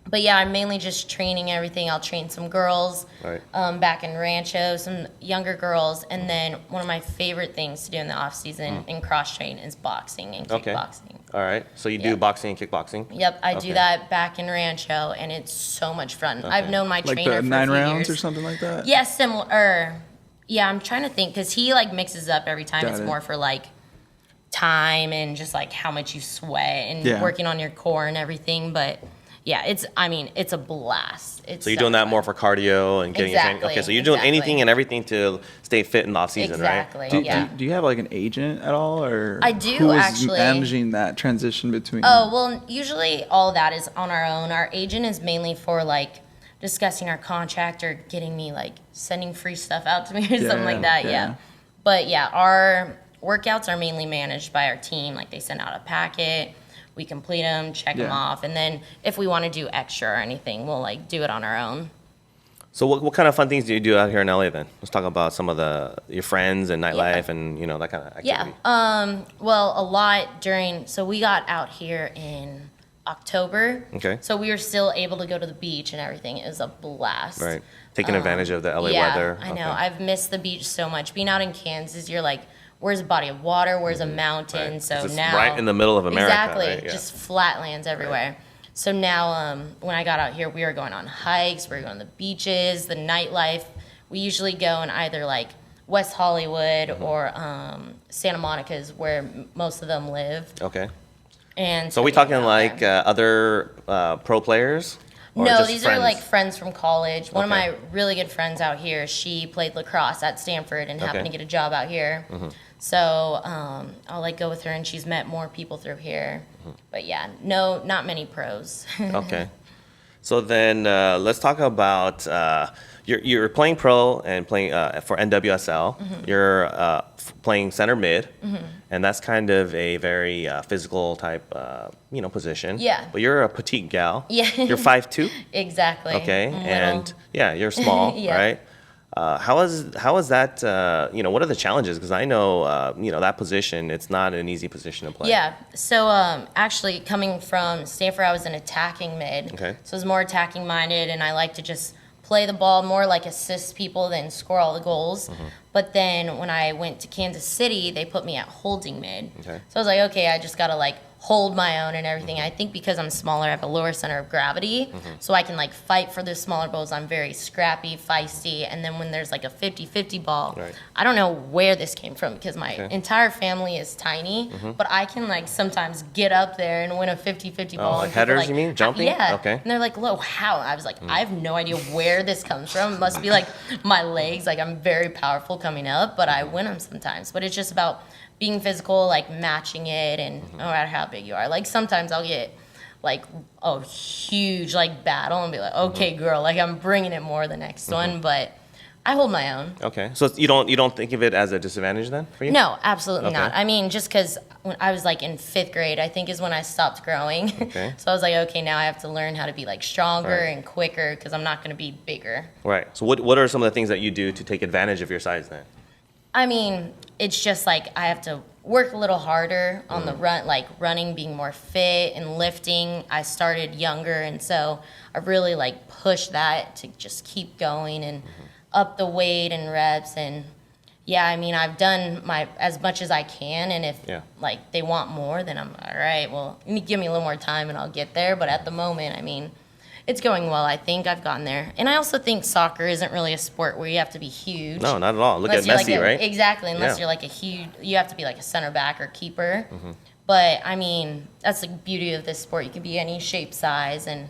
S2: But yeah, I'm mainly just training everything. I'll train some girls back in Rancho, some younger girls, and then one of my favorite things to do in the off season in cross train is boxing and kickboxing.
S1: All right. So you do boxing and kickboxing.
S2: Yep, I do that back in Rancho, and it's so much fun. I've known my
S3: Like
S2: trainer
S3: the
S2: for
S3: 9
S2: a few
S3: rounds
S2: years.
S3: or something like that?
S2: Yeah, similar. Yeah, I'm trying to think because he like mixes up every time.
S3: Got
S2: It's
S3: it.
S2: more for like time and just like how much you sweat and working on your core and everything. But yeah, it's a blast. It's
S1: So you're doing that more for cardio and getting your training. Okay, so you're doing anything and everything to stay fit in the off season,
S2: Exactly.
S1: right?
S2: Yeah.
S3: Do you have like an agent at all, or
S2: I do,
S3: who is
S2: actually.
S3: managing that transition between?
S2: Oh, well, usually all that is on our own. Our agent is mainly for like discussing our contract or getting me like sending free stuff out to me or something like that. Yeah. But yeah, our workouts are mainly managed by our team. Like they send out a packet, we complete them, check them off, and then if we want to do extra or anything, we'll like do it on our own.
S1: So what kind of fun things do you do out here in LA then? Let's talk about some of your friends and nightlife and that kind of activity.
S2: Yeah. Well, a lot so we got out here in October.
S1: Okay.
S2: So we were still able to go to the beach and everything. It was a blast.
S1: Right. Taking advantage of the LA weather.
S2: I know. I've missed the beach so much. Being out in Kansas, you're like, where's a body of water? Where's a mountain?
S1: Right.
S2: So
S1: it's
S2: now
S1: right in the middle of America.
S2: Exactly.
S1: Right? Yeah.
S2: Just flatlands everywhere. Right. So now, when I got out here, we were going on hikes. We were going to the beaches, the nightlife. We usually go in either like West Hollywood or Santa Monica is where most of them live.
S1: Okay.
S2: And
S1: so are we talking like other pro players? Or
S2: No,
S1: just
S2: these
S1: friends?
S2: are like friends from college. One of my really good friends out here, she played lacrosse at Stanford and happened to get a job out here. So I'll like go with her, and she's met more people through here. But yeah, no, not many pros.
S1: Okay. So then let's talk about you're playing pro and playing for NWSL. You're playing center mid, and that's kind of a very physical type position.
S2: Yeah.
S1: But you're a petite gal.
S2: Yeah.
S1: You're 5'2".
S2: Exactly.
S1: Okay.
S2: Little.
S1: And yeah, you're small,
S2: Yeah.
S1: right? How is that? What are the challenges? Because I know that position. It's not an easy position to play.
S2: Yeah. So actually, coming from Stanford, I was an attacking mid.
S1: Okay.
S2: So I was more attacking minded, and I like to just play the ball more, like assist people than score all the goals. But then when I went to Kansas City, they put me at holding mid.
S1: Okay.
S2: So I was like, okay, I just gotta like hold my own and everything. I think because I'm smaller, I have a lower center of gravity, so I can like fight for the smaller balls. I'm very scrappy, feisty, and then when there's like a 50-50 ball,
S1: Right.
S2: I don't know where this came from because my
S1: Okay.
S2: entire family is tiny, but I can like sometimes get up there and win a 50-50 ball.
S1: like
S2: and people,
S1: headers, you mean? Jumping?
S2: Yeah.
S1: Okay.
S2: And they're like, Lo, how? I was like, I have no idea where this comes from. It must be like my legs. Like I'm very powerful coming up, but I win them sometimes. But it's just about being physical, like matching it, and no matter how big you are. Like sometimes I'll get like a huge like battle and be like, okay, girl, like I'm bringing it more the next one, but I hold my own.
S1: Okay. So you don't think of it as a disadvantage then for you?
S2: No, absolutely
S1: Okay.
S2: not. I mean, just because when I was like in 5th grade, I think is when I stopped growing.
S1: Okay.
S2: So I was like, okay, now I have to learn how to be like stronger
S1: Right.
S2: and quicker because I'm not going to be bigger.
S1: Right. So what are some of the things that you do to take advantage of your size then?
S2: I mean, it's just like I have to work a little harder on the run, like running, being more fit and lifting. I started younger, and so I really like pushed that to just keep going and up the weight and reps. And yeah, I mean, I've done my as much as I can, and if like they want more, then I'm all right. Well, give me a little more time, and I'll get there. But at the moment, I mean, it's going well. I think I've gotten there. And I also think soccer isn't really a sport where you have to be huge.
S1: No, not at all. Look
S2: Unless
S1: at
S2: you're
S1: Messi,
S2: like
S1: right?
S2: Exactly. Unless
S1: Yeah.
S2: you're like you have to be like a center back or keeper. But I mean, that's the beauty of this sport. You can be any shape, size, and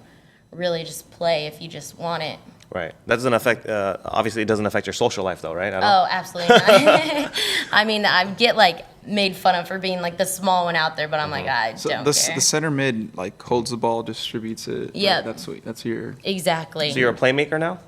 S2: really just play if you just want it.
S1: Right. That doesn't affect. Obviously, it doesn't affect your social life, though, right?
S2: Oh, absolutely not. I mean, I get like made fun of for being like the small one out there, but I'm like, I
S3: So
S2: don't
S3: the
S2: care.
S3: center mid like holds the ball, distributes it.
S2: Yep.
S3: That's your.
S2: Exactly.
S1: So you're a playmaker now?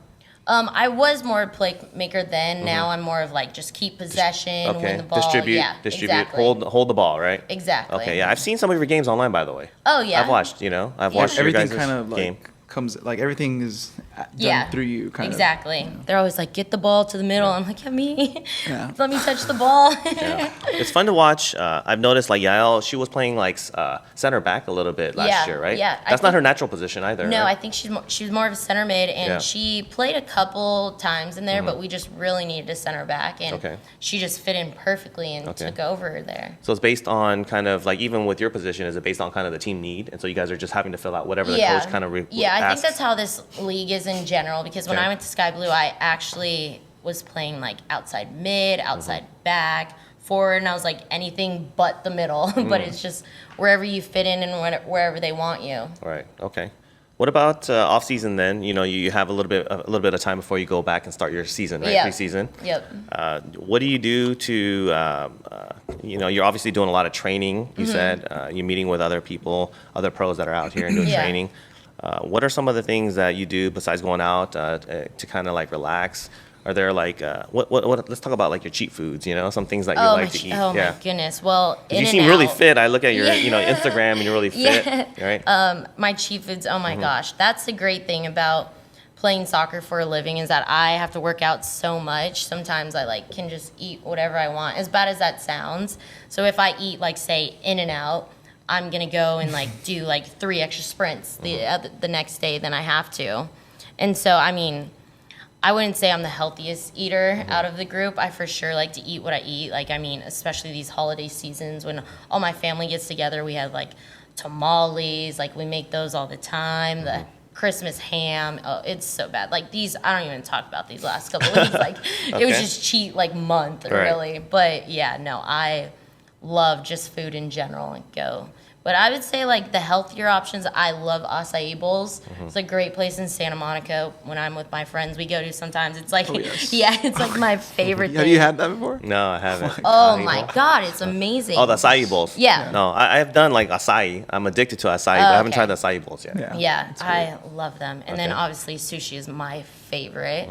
S2: I was more a playmaker then. Now I'm more of like just keep possession, win the ball.
S1: Distribute.
S2: Yeah, exactly.
S1: Hold the ball, right?
S2: Exactly.
S1: Okay. Yeah, I've seen some of your games online, by the way.
S2: Oh yeah.
S1: I've watched. I've
S2: Yeah.
S1: watched your
S3: Everything
S1: guys'
S3: kind of like
S1: game.
S3: comes like everything is done through you. Kind
S2: exactly.
S3: of.
S2: They're always like, get the ball to the middle. I'm like, yeah, me.
S3: Yeah.
S2: Let me touch the ball.
S1: Yeah. It's fun to watch. I've noticed like Yael, she was playing like center back a little bit last year, right?
S2: yeah.
S1: That's not her natural position either.
S2: No,
S1: right?
S2: I think she's more of a center mid, and
S1: Yeah.
S2: she played a couple times in there, but we just really needed a center back, and
S1: Okay.
S2: she just fit in perfectly and
S1: Okay.
S2: took over there.
S1: So it's based on kind of like even with your position, is it based on kind of the team need, and so you guys are just having to fill out whatever the coach kind of
S2: I
S1: asks?
S2: think that's how this league is in general. Because when
S1: Okay.
S2: I went to Sky Blue, I actually was playing like outside mid, outside back, forward, and I was like anything but the middle. But it's just wherever you fit in and wherever they want you.
S1: Right. Okay. What about off season then? You have a little bit of time before you go back and start your season, right?
S2: Yeah.
S1: Preseason.
S2: Yep.
S1: What do you do to, you're obviously doing a lot of training. You said you're meeting with other people, other pros that are out here and doing
S2: Yeah.
S1: training. What are some of the things that you do besides going out to kind of like relax? Are there like what? Let's talk about like your cheat foods. Some things that you like to eat.
S2: My goodness. Well,
S1: You seem really fit. I look at your Instagram and you're really fit.
S2: Yeah.
S1: Right.
S2: My cheat foods. Oh my gosh, that's the great thing about playing soccer for a living is that I have to work out so much. Sometimes I like can just eat whatever I want. As bad as that sounds. So if I eat like say In-N-Out, I'm gonna go and like do like 3 extra sprints the next day than I have to. And so I mean, I wouldn't say I'm the healthiest eater out of the group. I for sure like to eat what I eat. Like, I mean, especially these holiday seasons when all my family gets together, we have like tamales, like we make those all the time. The Christmas ham, oh, it's so bad. Like these, I don't even talk about these last couple of weeks. Like it was
S1: Okay.
S2: just cheat like month,
S1: Right.
S2: really. But yeah, no, I love just food in general and go. But I would say like the healthier options, I love acai bowls. It's a great place in Santa Monica. When I'm with my friends, we go to sometimes. It's like,
S3: yes.
S2: yeah, it's like my favorite thing.
S3: Have you had that before?
S1: No, I haven't.
S2: Oh
S1: Acai
S2: my
S1: bowl?
S2: God, it's amazing.
S1: Oh, the acai bowls.
S2: Yeah.
S1: No, I've done like acai. I'm addicted to acai, but I haven't
S2: okay.
S1: tried the acai bowls yet.
S3: Yeah.
S2: Yeah,
S3: it's great.
S2: I love them. And then
S1: Okay.
S2: obviously sushi is my favorite.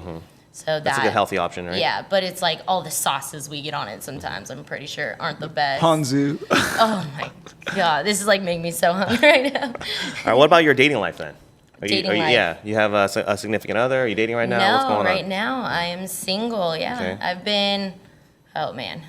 S2: So
S1: That's a good healthy option, right?
S2: Yeah, but it's like all the sauces we get on it sometimes, I'm pretty sure, aren't the best.
S3: Ponzu.
S2: Oh my God, this is like making me so hungry right now.
S1: All right. What about your dating life then?
S2: Dating life.
S1: Yeah, you have a significant other. Are you dating right now? What's going on?
S2: No, right now I am single. Yeah,
S1: Okay.
S2: I've been. Oh man,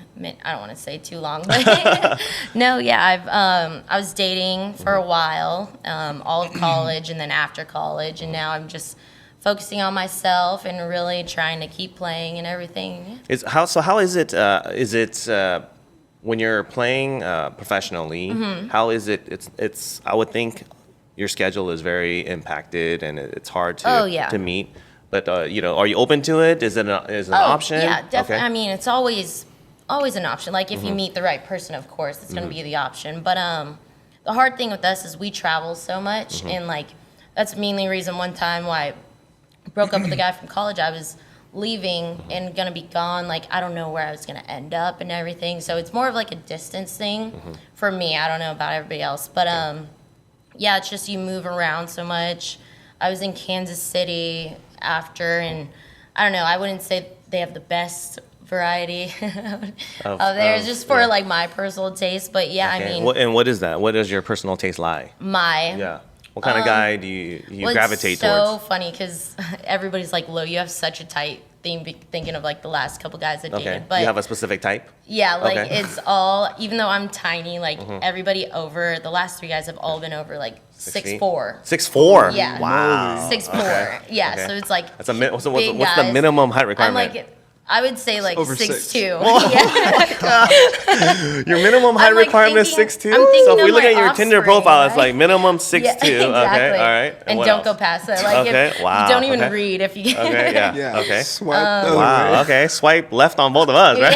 S2: I don't want to say too long, but no, yeah, I was dating for a while, all of college and then after college, and now I'm just focusing on myself and really trying to keep playing and everything.
S1: How is it? Is it when you're playing professionally? How is it? It's. I would think your schedule is very impacted and it's hard to meet. But are you open to it? Is it an option?
S2: Yeah, definitely.
S1: Okay.
S2: I mean, it's always an option. Like if you meet the right person, of course, it's going to be the option. But the hard thing with us is we travel so much, and like that's mainly the reason one time why I broke up with a guy from college. I was leaving and gonna be gone. Like I don't know where I was gonna end up and everything. So it's more of like a distance thing for me. I don't know about everybody else, but yeah, it's just you move around so much. I was in Kansas City after, and I don't know, I wouldn't say they have the best variety of there, just for like my personal taste, but yeah,
S1: Okay.
S2: I mean.
S1: And what is that? What does your personal taste lie?
S2: Yeah.
S1: What kind of guy do you gravitate
S2: towards? It's so
S1: towards?
S2: funny because everybody's like, Lo, you have such a tight theme, thinking of like the last couple guys I dated.
S1: Okay.
S2: But
S1: You have a specific type?
S2: yeah, like
S1: Okay.
S2: it's all, even though I'm tiny, like everybody over, the last 3 guys have all been over like 6'4".
S1: 6'4"?
S2: Yeah.
S1: Wow.
S2: 6'4".
S1: Okay.
S2: Yeah,
S1: Okay.
S2: so it's like
S1: What's the
S2: big
S1: what's the minimum height
S2: I'm
S1: requirement?
S2: like, I would say like
S3: over
S2: 6'2".
S1: Your minimum height
S2: I'm, like,
S1: requirement is
S2: thinking-
S1: 6'2"?
S2: I'm thinking
S1: So if we
S2: of
S1: look
S2: my
S1: at your Tinder
S2: offspring,
S1: profile, it's
S2: right?
S1: like minimum 6'2".
S2: Yeah, exactly.
S1: Okay, all right.
S2: And
S1: what
S2: don't
S1: else?
S2: go past that. Like
S1: Okay,
S2: if
S1: wow,
S2: you don't even
S1: okay.
S2: read if you
S1: Okay, yeah.
S3: Yeah.
S1: Okay.
S3: Swipe the other
S1: Wow.
S3: way.
S1: Okay. Swipe left on both of us, right?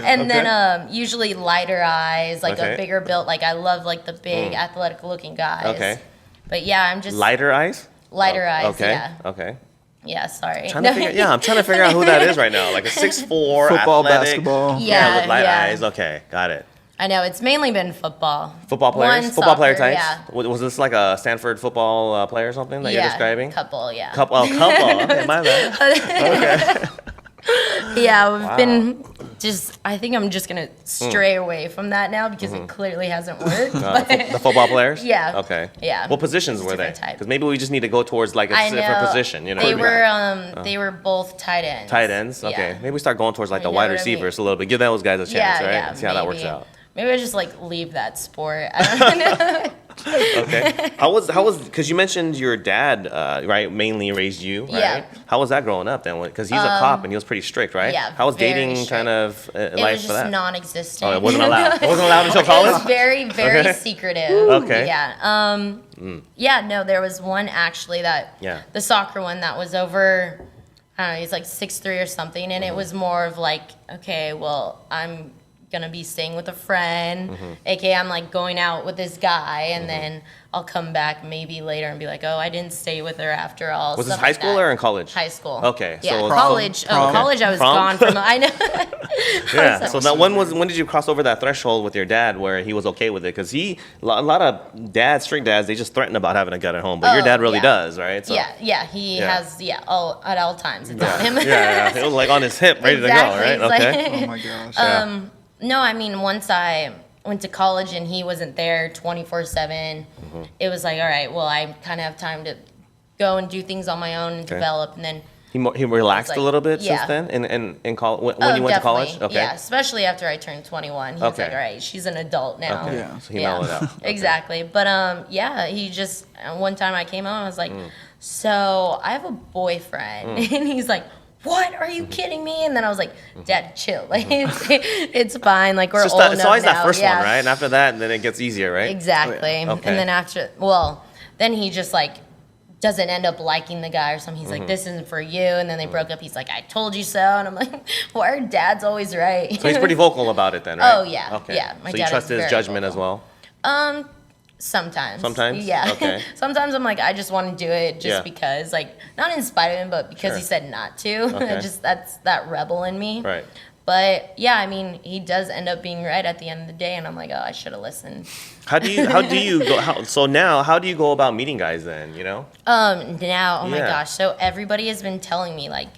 S2: And then usually lighter eyes, like
S1: Okay.
S2: a bigger built. Like I love like the big athletic looking guys.
S1: Okay.
S2: But yeah, I'm just
S1: Lighter eyes?
S2: lighter eyes.
S1: Okay.
S2: Yeah.
S1: Okay.
S2: Yeah. Sorry.
S1: I'm trying to figure out who that is right now. Like a 6'4",
S3: Football,
S1: athletic.
S3: basketball.
S2: Yeah,
S1: with light
S2: yeah.
S1: eyes. Okay, got it.
S2: I know it's mainly been football.
S1: Football players?
S2: One
S1: Football player
S2: soccer,
S1: types?
S2: Yeah.
S1: Was this like a Stanford football player or something that you're describing?
S2: Couple. Yeah.
S1: Couple. Okay, my bad. Okay.
S2: Yeah, we've
S1: Wow.
S2: been just. I think I'm just gonna stray away from that now because it clearly hasn't worked. but-
S1: The football players?
S2: Yeah.
S1: Okay.
S2: Yeah.
S1: What positions
S2: It's
S1: were they?
S2: different type.
S1: Because maybe we just need to go towards like a
S2: I
S1: different
S2: know.
S1: position. You know.
S2: They were both tight ends.
S1: Tight ends. Okay.
S2: Yeah.
S1: Maybe we start going towards like
S2: You
S1: the
S2: know
S1: wide
S2: what I mean?
S1: receivers a little bit. Give those guys a chance,
S2: Yeah,
S1: right?
S2: yeah.
S1: See how that works
S2: maybe.
S1: out.
S2: Maybe I just like leave that sport. I don't know.
S1: Okay. How was because you mentioned your dad, right? Mainly raised you, right?
S2: Yeah.
S1: How was that growing up then? Because he's a cop and he was pretty strict, right?
S2: yeah,
S1: How was
S2: very
S1: dating
S2: strict.
S1: kind of
S2: It
S1: life
S2: was
S1: for
S2: just
S1: that?
S2: non-existent.
S1: Oh, it wasn't allowed. It wasn't allowed until
S2: It
S1: college.
S2: was very, very
S1: Okay.
S2: secretive.
S1: Okay.
S2: Yeah. Yeah. No, there was one actually that.
S1: Yeah.
S2: The soccer one that was over. I don't know. He's like 6'3" or something, and it was more of like, okay, well, I'm gonna be staying with a friend, aka I'm like going out with this guy, and then I'll come back maybe later and be like, oh, I didn't stay with her after all.
S1: Was this
S2: stuff
S1: high
S2: like
S1: school
S2: that.
S1: or in college?
S2: High school.
S1: Okay, so
S2: Yeah.
S1: it was-
S2: College.
S3: Prom.
S2: College. I was
S1: Prom?
S2: gone from. I know.
S1: Yeah. So that when did you cross over that threshold with your dad where he was okay with it? Because a lot of dads, strict dads, they just threaten about having a gun at home, but your
S2: Oh,
S1: dad really
S2: yeah.
S1: does, right? So,
S2: Yeah. He has. Yeah. All at all times. It's on him.
S1: yeah. It was like on his hip, ready
S2: Exactly.
S1: to go, right?
S2: It's
S1: Okay.
S2: like-
S3: Oh my gosh.
S2: No, I mean, once I went to college and he wasn't there 24/7, it was like, all right, well, I kind of have time to go and do things on my own and
S1: Okay.
S2: develop, and then
S1: He relaxed
S2: like-
S1: a little bit
S2: yeah.
S1: since then in college when you went to college.
S2: definitely.
S1: Okay.
S2: Yeah, especially after I turned 21. He was
S1: Okay.
S2: like, all right, she's an adult now.
S1: Okay.
S3: Yeah.
S1: So he mellowed out. Okay.
S2: Exactly. But yeah, he just one time I came home, I was like, so I have a boyfriend, and he's like, what? Are you kidding me? And then I was like, Dad, chill. Like it's fine. Like we're
S1: It's
S2: old
S1: just
S2: enough
S1: always
S2: now.
S1: that first
S2: Yeah.
S1: one, right? And after that, then it gets easier, right?
S2: Exactly.
S1: Okay.
S2: And then after, then he just like doesn't end up liking the guy or something. He's like, this isn't for you. And then they broke up. He's like, I told you so. And I'm like, why are dads always right?
S1: So he's pretty vocal about it then, right?
S2: Oh, yeah.
S1: Okay.
S2: Yeah, my
S1: So you
S2: dad
S1: trust
S2: is
S1: his
S2: very
S1: judgment as
S2: vocal.
S1: well?
S2: Sometimes.
S1: Sometimes?
S2: Yeah.
S1: Okay.
S2: Sometimes I'm like, I just want to do it just
S1: Yeah.
S2: because, like, not in spite of him, but because
S1: Sure.
S2: he said not to.
S1: Okay.
S2: That's that rebel in me.
S1: Right.
S2: But yeah, I mean, he does end up being right at the end of the day, and I'm like, oh, I should have listened.
S1: How do you go? So now, how do you go about meeting guys then? You know?
S2: Now, oh my
S1: Yeah.
S2: gosh, so everybody has been telling me like,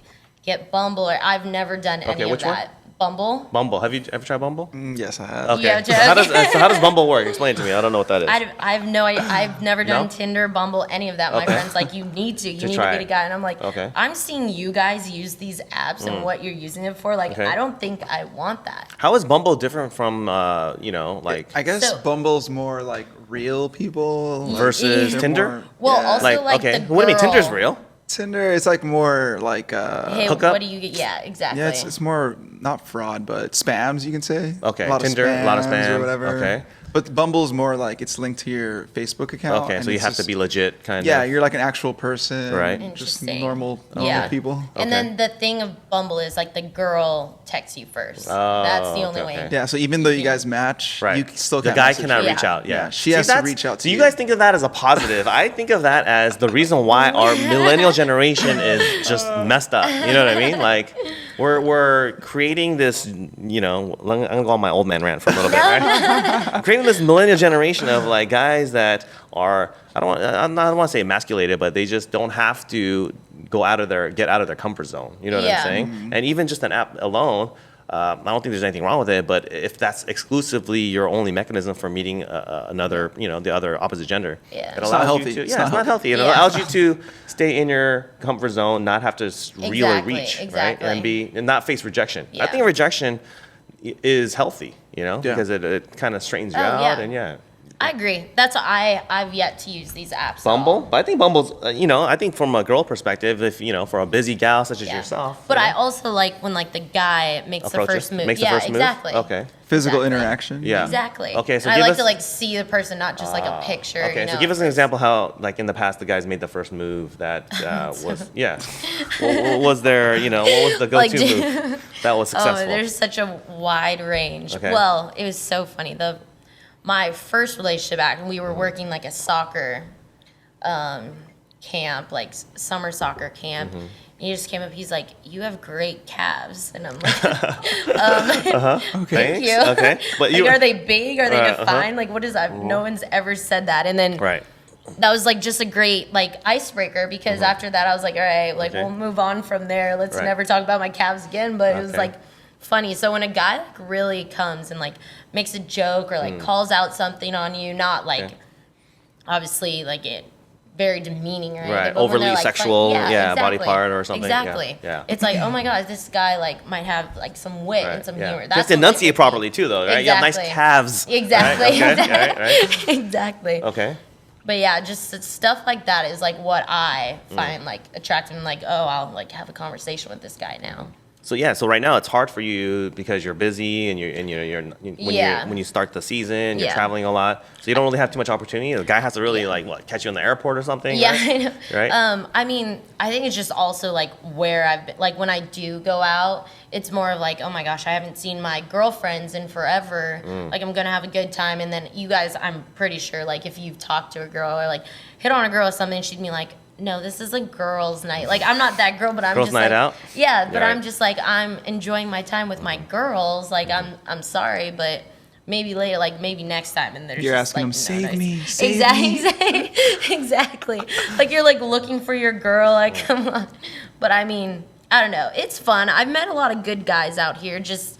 S2: get Bumble, or I've never done any
S1: which
S2: of
S1: one?
S2: that. Bumble.
S1: Bumble. Have you ever tried Bumble?
S3: Yes, I have.
S1: Okay.
S2: Yeah,
S1: So how does Bumble work? Explain it to me. I don't know what that is.
S2: I have no idea. I've never done
S1: No?
S2: Tinder, Bumble, any of that. My
S1: Okay.
S2: friends like, you need to. You need
S1: try
S2: to get a
S1: it.
S2: guy. And I'm like,
S1: Okay.
S2: I'm seeing you guys use these apps and what you're using it for. Like,
S1: Okay.
S2: I don't think I want that.
S1: How is Bumble different from like
S3: I guess
S2: So-
S3: Bumble's more like real people like,
S1: versus
S3: they're
S1: Tinder?
S3: more-
S2: Well,
S3: yeah.
S2: also like
S1: okay,
S2: the
S1: what do you mean
S2: girl-
S1: Tinder's real?
S3: Tinder is like more like
S2: Hey,
S1: Hook up?
S2: what do you get? Yeah, exactly.
S3: yeah, it's more not fraud, but spams, you can say.
S1: Okay,
S3: a lot
S1: Tinder,
S3: of
S1: a lot of
S3: spams
S1: spam,
S3: or whatever.
S1: okay.
S3: But Bumble's more like it's linked to your Facebook account.
S1: Okay,
S3: and
S1: so you
S3: it's
S1: have to
S3: just-
S1: be legit, kind of.
S3: Yeah, you're like an actual person.
S1: Right.
S3: Just
S2: Interesting.
S3: normal
S2: Yeah.
S3: people.
S2: And
S1: Okay.
S2: then the thing of Bumble is like the girl texts you first.
S1: Oh,
S2: That's the only
S1: okay,
S2: way.
S1: okay.
S3: Yeah, so even though you guys match,
S1: Right.
S3: you still
S1: the
S3: can't
S1: guy
S3: message
S1: cannot
S3: her.
S1: reach
S2: Yeah.
S1: out. Yeah.
S3: She has to
S1: that's-
S3: reach out to
S1: So you
S3: you.
S1: guys think of that as a positive. I think of that as the reason why our millennial generation is just messed up. You know what I mean? Like we're creating this. I'm gonna go on my old man rant for a little bit. Right? Creating this millennial generation of like guys that are I don't want to say emasculated, but they just don't have to get out of their comfort zone. You know what
S2: Yeah.
S1: I'm saying? And even just an app alone. I don't think there's anything wrong with it, but if that's exclusively your only mechanism for meeting another, the other opposite gender,
S2: Yeah.
S1: it
S2: It's
S3: not
S1: allows
S3: healthy.
S1: you to,
S3: It's
S1: yeah,
S3: not
S1: it's not healthy. It
S2: Yeah.
S1: allows you to stay in your comfort zone, not have to reel or
S2: Exactly,
S1: reach,
S2: exactly.
S1: right, and not face rejection. I
S2: Yeah.
S1: think rejection is healthy,
S3: Yeah.
S1: because it kind of straightens you
S2: Oh,
S1: out,
S2: yeah.
S1: and yeah.
S2: I agree. That's I've yet to use these apps. at
S1: Bumble,
S2: all.
S1: but I think Bumble's, I think from a girl perspective, if for a busy gal such as
S2: Yeah.
S1: yourself,
S2: But I also like when like the guy makes the
S1: approaches,
S2: first move.
S1: makes
S2: yeah,
S1: the first move.
S2: exactly.
S1: Okay.
S3: Physical
S2: Exactly.
S3: interaction.
S1: Yeah.
S2: Exactly.
S1: Okay, so
S2: and I
S1: give
S2: like
S1: us-
S2: to like see the person, not just like a picture.
S1: Okay, so give us an example how, like in the past, the guys made the first move that was, yeah. What was their, what was the go-to
S2: Like,
S1: move that was successful?
S2: Oh, there's such a wide range.
S1: Okay.
S2: Well, it was so funny. My first relationship back, we were working like a soccer camp, like summer soccer camp.
S1: Mm-hmm.
S2: He just came up. He's like, "You have great calves," and I'm like,
S3: Okay.
S2: "Thank you."
S1: Okay, but
S2: like,
S1: you
S2: are they big? Are they
S1: Right,
S2: defined? Like, what is that? No one's ever said that. And then
S1: right.
S2: that was like just a great like icebreaker because after that I was like, all right, like
S1: Okay.
S2: we'll move on from there. Let's
S1: Right.
S2: never talk about my calves again. But it was
S1: Okay.
S2: like funny. So when a guy like really comes and like makes a joke or like calls out something on you, not like
S1: Okay.
S2: obviously like it very demeaning or anything,
S1: Right,
S2: but when
S1: overly
S2: they're, like,
S1: sexual,
S2: funny-
S1: body
S2: exactly.
S1: part or something, yeah,
S2: Exactly.
S1: yeah.
S2: It's like, oh my god, this guy like might have like some wit and
S1: Right,
S2: some
S1: yeah.
S2: humor.
S1: Just
S2: what makes
S1: enunciate
S2: it
S1: properly too, though, right? You have nice
S2: Exactly.
S1: calves.
S2: Exactly.
S1: Right? Okay. Right.
S2: exactly.
S1: Okay.
S2: But yeah, just stuff like that is like what I find like attractive. And like, oh, I'll like have a conversation with this guy now.
S1: So right now it's hard for you because you're busy and when you start the season, you're
S2: Yeah.
S1: traveling a lot, so you don't really have too much opportunity. The guy has to really catch you in the airport or something.
S2: Yeah,
S1: right?
S2: I know.
S1: Right?
S2: I mean, I think it's just also like where I've been. Like when I do go out, it's more of like, oh my gosh, I haven't seen my girlfriends in forever. Like I'm gonna have a good time. And then you guys, I'm pretty sure, like if you've talked to a girl or like hit on a girl or something, she'd be like, no, this is like girls' night. Like I'm not that girl, but I'm
S1: Girls'
S2: just
S1: night
S2: like,
S1: out?
S2: yeah. But
S1: Right.
S2: I'm just like I'm enjoying my time with my girls. Like I'm sorry, but. Maybe later, like maybe next time, and there's
S3: You're
S2: just,
S3: asking
S2: like,
S3: them,
S2: no
S3: "Save me,
S2: notice."
S3: save
S2: exactly, exactly. Like you're like looking for your girl, like come on. But I mean, I don't know. It's fun. I've met a lot of good guys out here. Just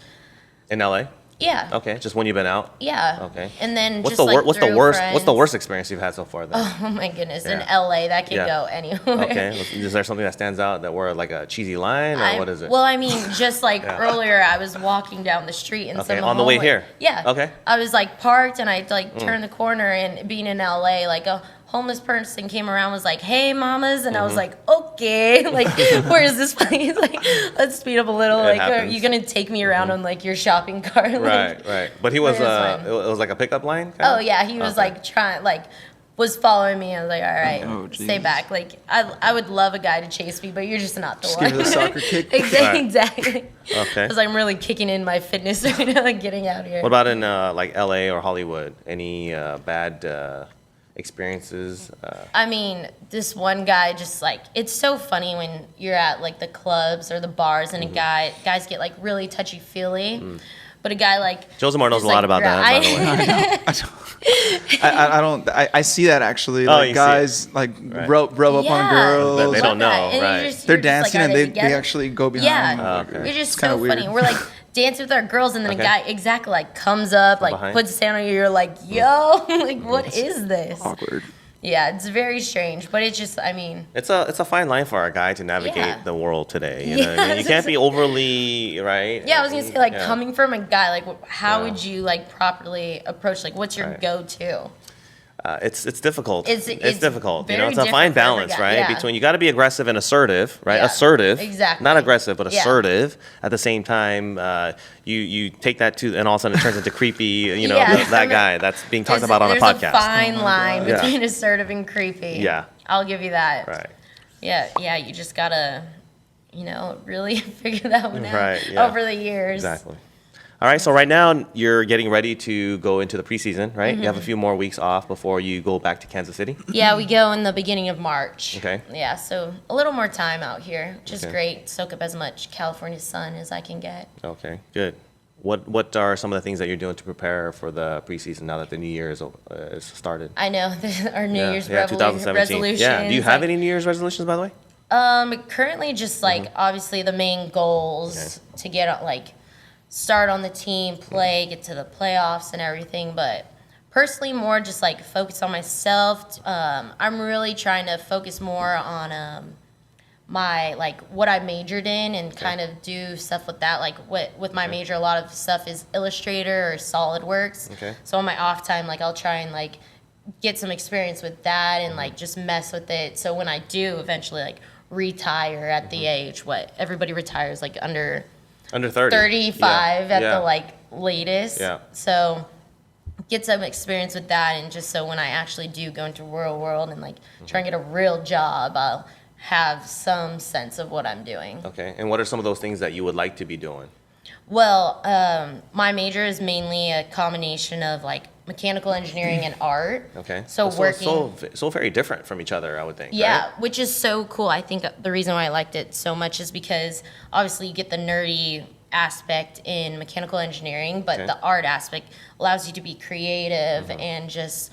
S1: In LA?
S2: yeah,
S1: Okay, just when you've been out.
S2: yeah.
S1: Okay.
S2: And then
S1: What's
S2: just
S1: the
S2: like
S1: what's the
S2: through
S1: worst what's the
S2: friends.
S1: worst experience you've had so far then?
S2: Oh my goodness! In
S1: Yeah.
S2: LA, that can
S1: Yeah.
S2: go anywhere.
S1: Okay, is there something that stands out that were like a cheesy line, or what is it?
S2: Well, I mean, just like
S1: Yeah.
S2: earlier, I was walking down the street and
S1: Okay,
S2: some
S1: on the way
S2: homeless-
S1: here?
S2: Yeah.
S1: Okay.
S2: I was like parked and I like turned the corner and being in LA, like a homeless person came around, was like, "Hey, mamas," and I was
S1: Mm-hmm.
S2: like, "Okay, like where is this place? Like, let's speed up a little.
S1: It
S2: Like, are
S1: happens.
S2: you gonna take me around on like your shopping cart?" Like,
S1: Right. But he was
S2: It was fine.
S1: it was like a pickup line.
S2: Oh yeah, he was
S1: Okay.
S2: like trying like. Was following me. I was like, all right,
S3: Oh,
S2: stay
S3: geez.
S2: back. Like, I would love a guy to chase me, but you're just not the
S3: Just
S2: one.
S3: give it a soccer kick.
S2: Exactly.
S1: Right.
S2: Exactly.
S1: Okay.
S2: Because I'm really kicking in my fitness right now, like getting out here.
S1: What about in like LA or Hollywood? Any bad experiences?
S2: I mean, this one guy just like, it's so funny when you're at like the clubs or the bars and guys get like really touchy feely. But a guy like
S1: Josemar knows
S2: just,
S1: a lot
S2: like,
S1: about that, by the way.
S3: I don't. I see that actually.
S1: Oh,
S3: Like
S1: you see
S3: guys like
S1: Right.
S3: rub up on
S2: Yeah.
S3: girls.
S1: They don't know,
S2: And
S1: right.
S2: you're just
S3: They're
S2: like,
S3: dancing
S2: are
S3: and they
S2: together?
S3: actually go behind.
S2: Yeah,
S1: Oh, okay.
S2: you're just
S3: It's kinda
S2: so funny.
S3: weird.
S2: We're like dance with our girls, and then
S1: Okay.
S2: a guy exactly like comes up, like
S1: behind?
S2: puts his hand on you. You're like, yo, like what is this?
S3: Awkward.
S2: Yeah, it's very strange, but it's just, I mean,
S1: It's a fine line for our guy to navigate
S2: Yeah.
S1: the world today. You know what I mean? You can't be overly, right?
S2: yeah, I was gonna say like
S1: Yeah.
S2: coming from a guy, like how
S1: Yeah.
S2: would you like properly approach? Like, what's your
S1: Right.
S2: go-to?
S1: It's difficult.
S2: It's
S1: difficult. You know,
S2: very
S1: it's a
S2: different
S1: fine
S2: for every
S1: balance,
S2: guy,
S1: right?
S2: yeah.
S1: Between you got to be aggressive and assertive, right?
S2: Yeah,
S1: Assertive,
S2: exactly.
S1: not aggressive, but
S2: Yeah.
S1: assertive. At the same time, you take that to, and all of a sudden it turns into creepy. You know,
S2: Yeah.
S1: that guy that's being talked about on a
S2: There's
S1: podcast.
S2: a fine line
S1: God. Yeah.
S2: between assertive and creepy.
S1: Yeah.
S2: I'll give you that.
S1: Right.
S2: Yeah, you just gotta, really figure that one out
S1: Right, yeah.
S2: over the years.
S1: Exactly. All right, so right now you're getting ready to go into the preseason, right? You have a
S2: Mm-hmm.
S1: few more weeks off before you go back to Kansas City.
S2: Yeah, we go in the beginning of March.
S1: Okay.
S2: Yeah, so a little more time out here, which is
S1: Okay.
S2: great. Soak up as much California sun as I can get.
S1: Okay, good. What are some of the things that you're doing to prepare for the preseason now that the new year is started?
S2: I know our New Year's
S1: 2017.
S2: resolutions.
S1: Yeah. Do you have
S2: like,
S1: any New Year's resolutions, by the way?
S2: Currently, just like obviously the main goals to get start on the team, play, get to the playoffs and everything. But personally, more just like focus on myself. I'm really trying to focus more on my what I majored in and kind of do stuff with that. Like with my major, a lot of stuff is Illustrator or SolidWorks.
S1: Okay.
S2: So on my off time, I'll try and get some experience with that and just mess with it. So when I do eventually retire at the age everybody retires under
S1: Under 30.
S2: 35
S1: Yeah.
S2: at
S1: Yeah.
S2: the latest.
S1: Yeah.
S2: So get some experience with that, and just so when I actually do go into real world and try and get a real job, I'll have some sense of what I'm doing.
S1: Okay, and what are some of those things that you would like to be doing?
S2: Well, my major is mainly a combination of mechanical engineering and art.
S1: Okay.
S2: So working.
S1: So very different from each other, I would think.
S2: Yeah,
S1: Right?
S2: which is so cool. I think the reason why I liked it so much is because obviously you get the nerdy aspect in mechanical engineering, but
S1: Okay.
S2: the art aspect allows you to be creative and just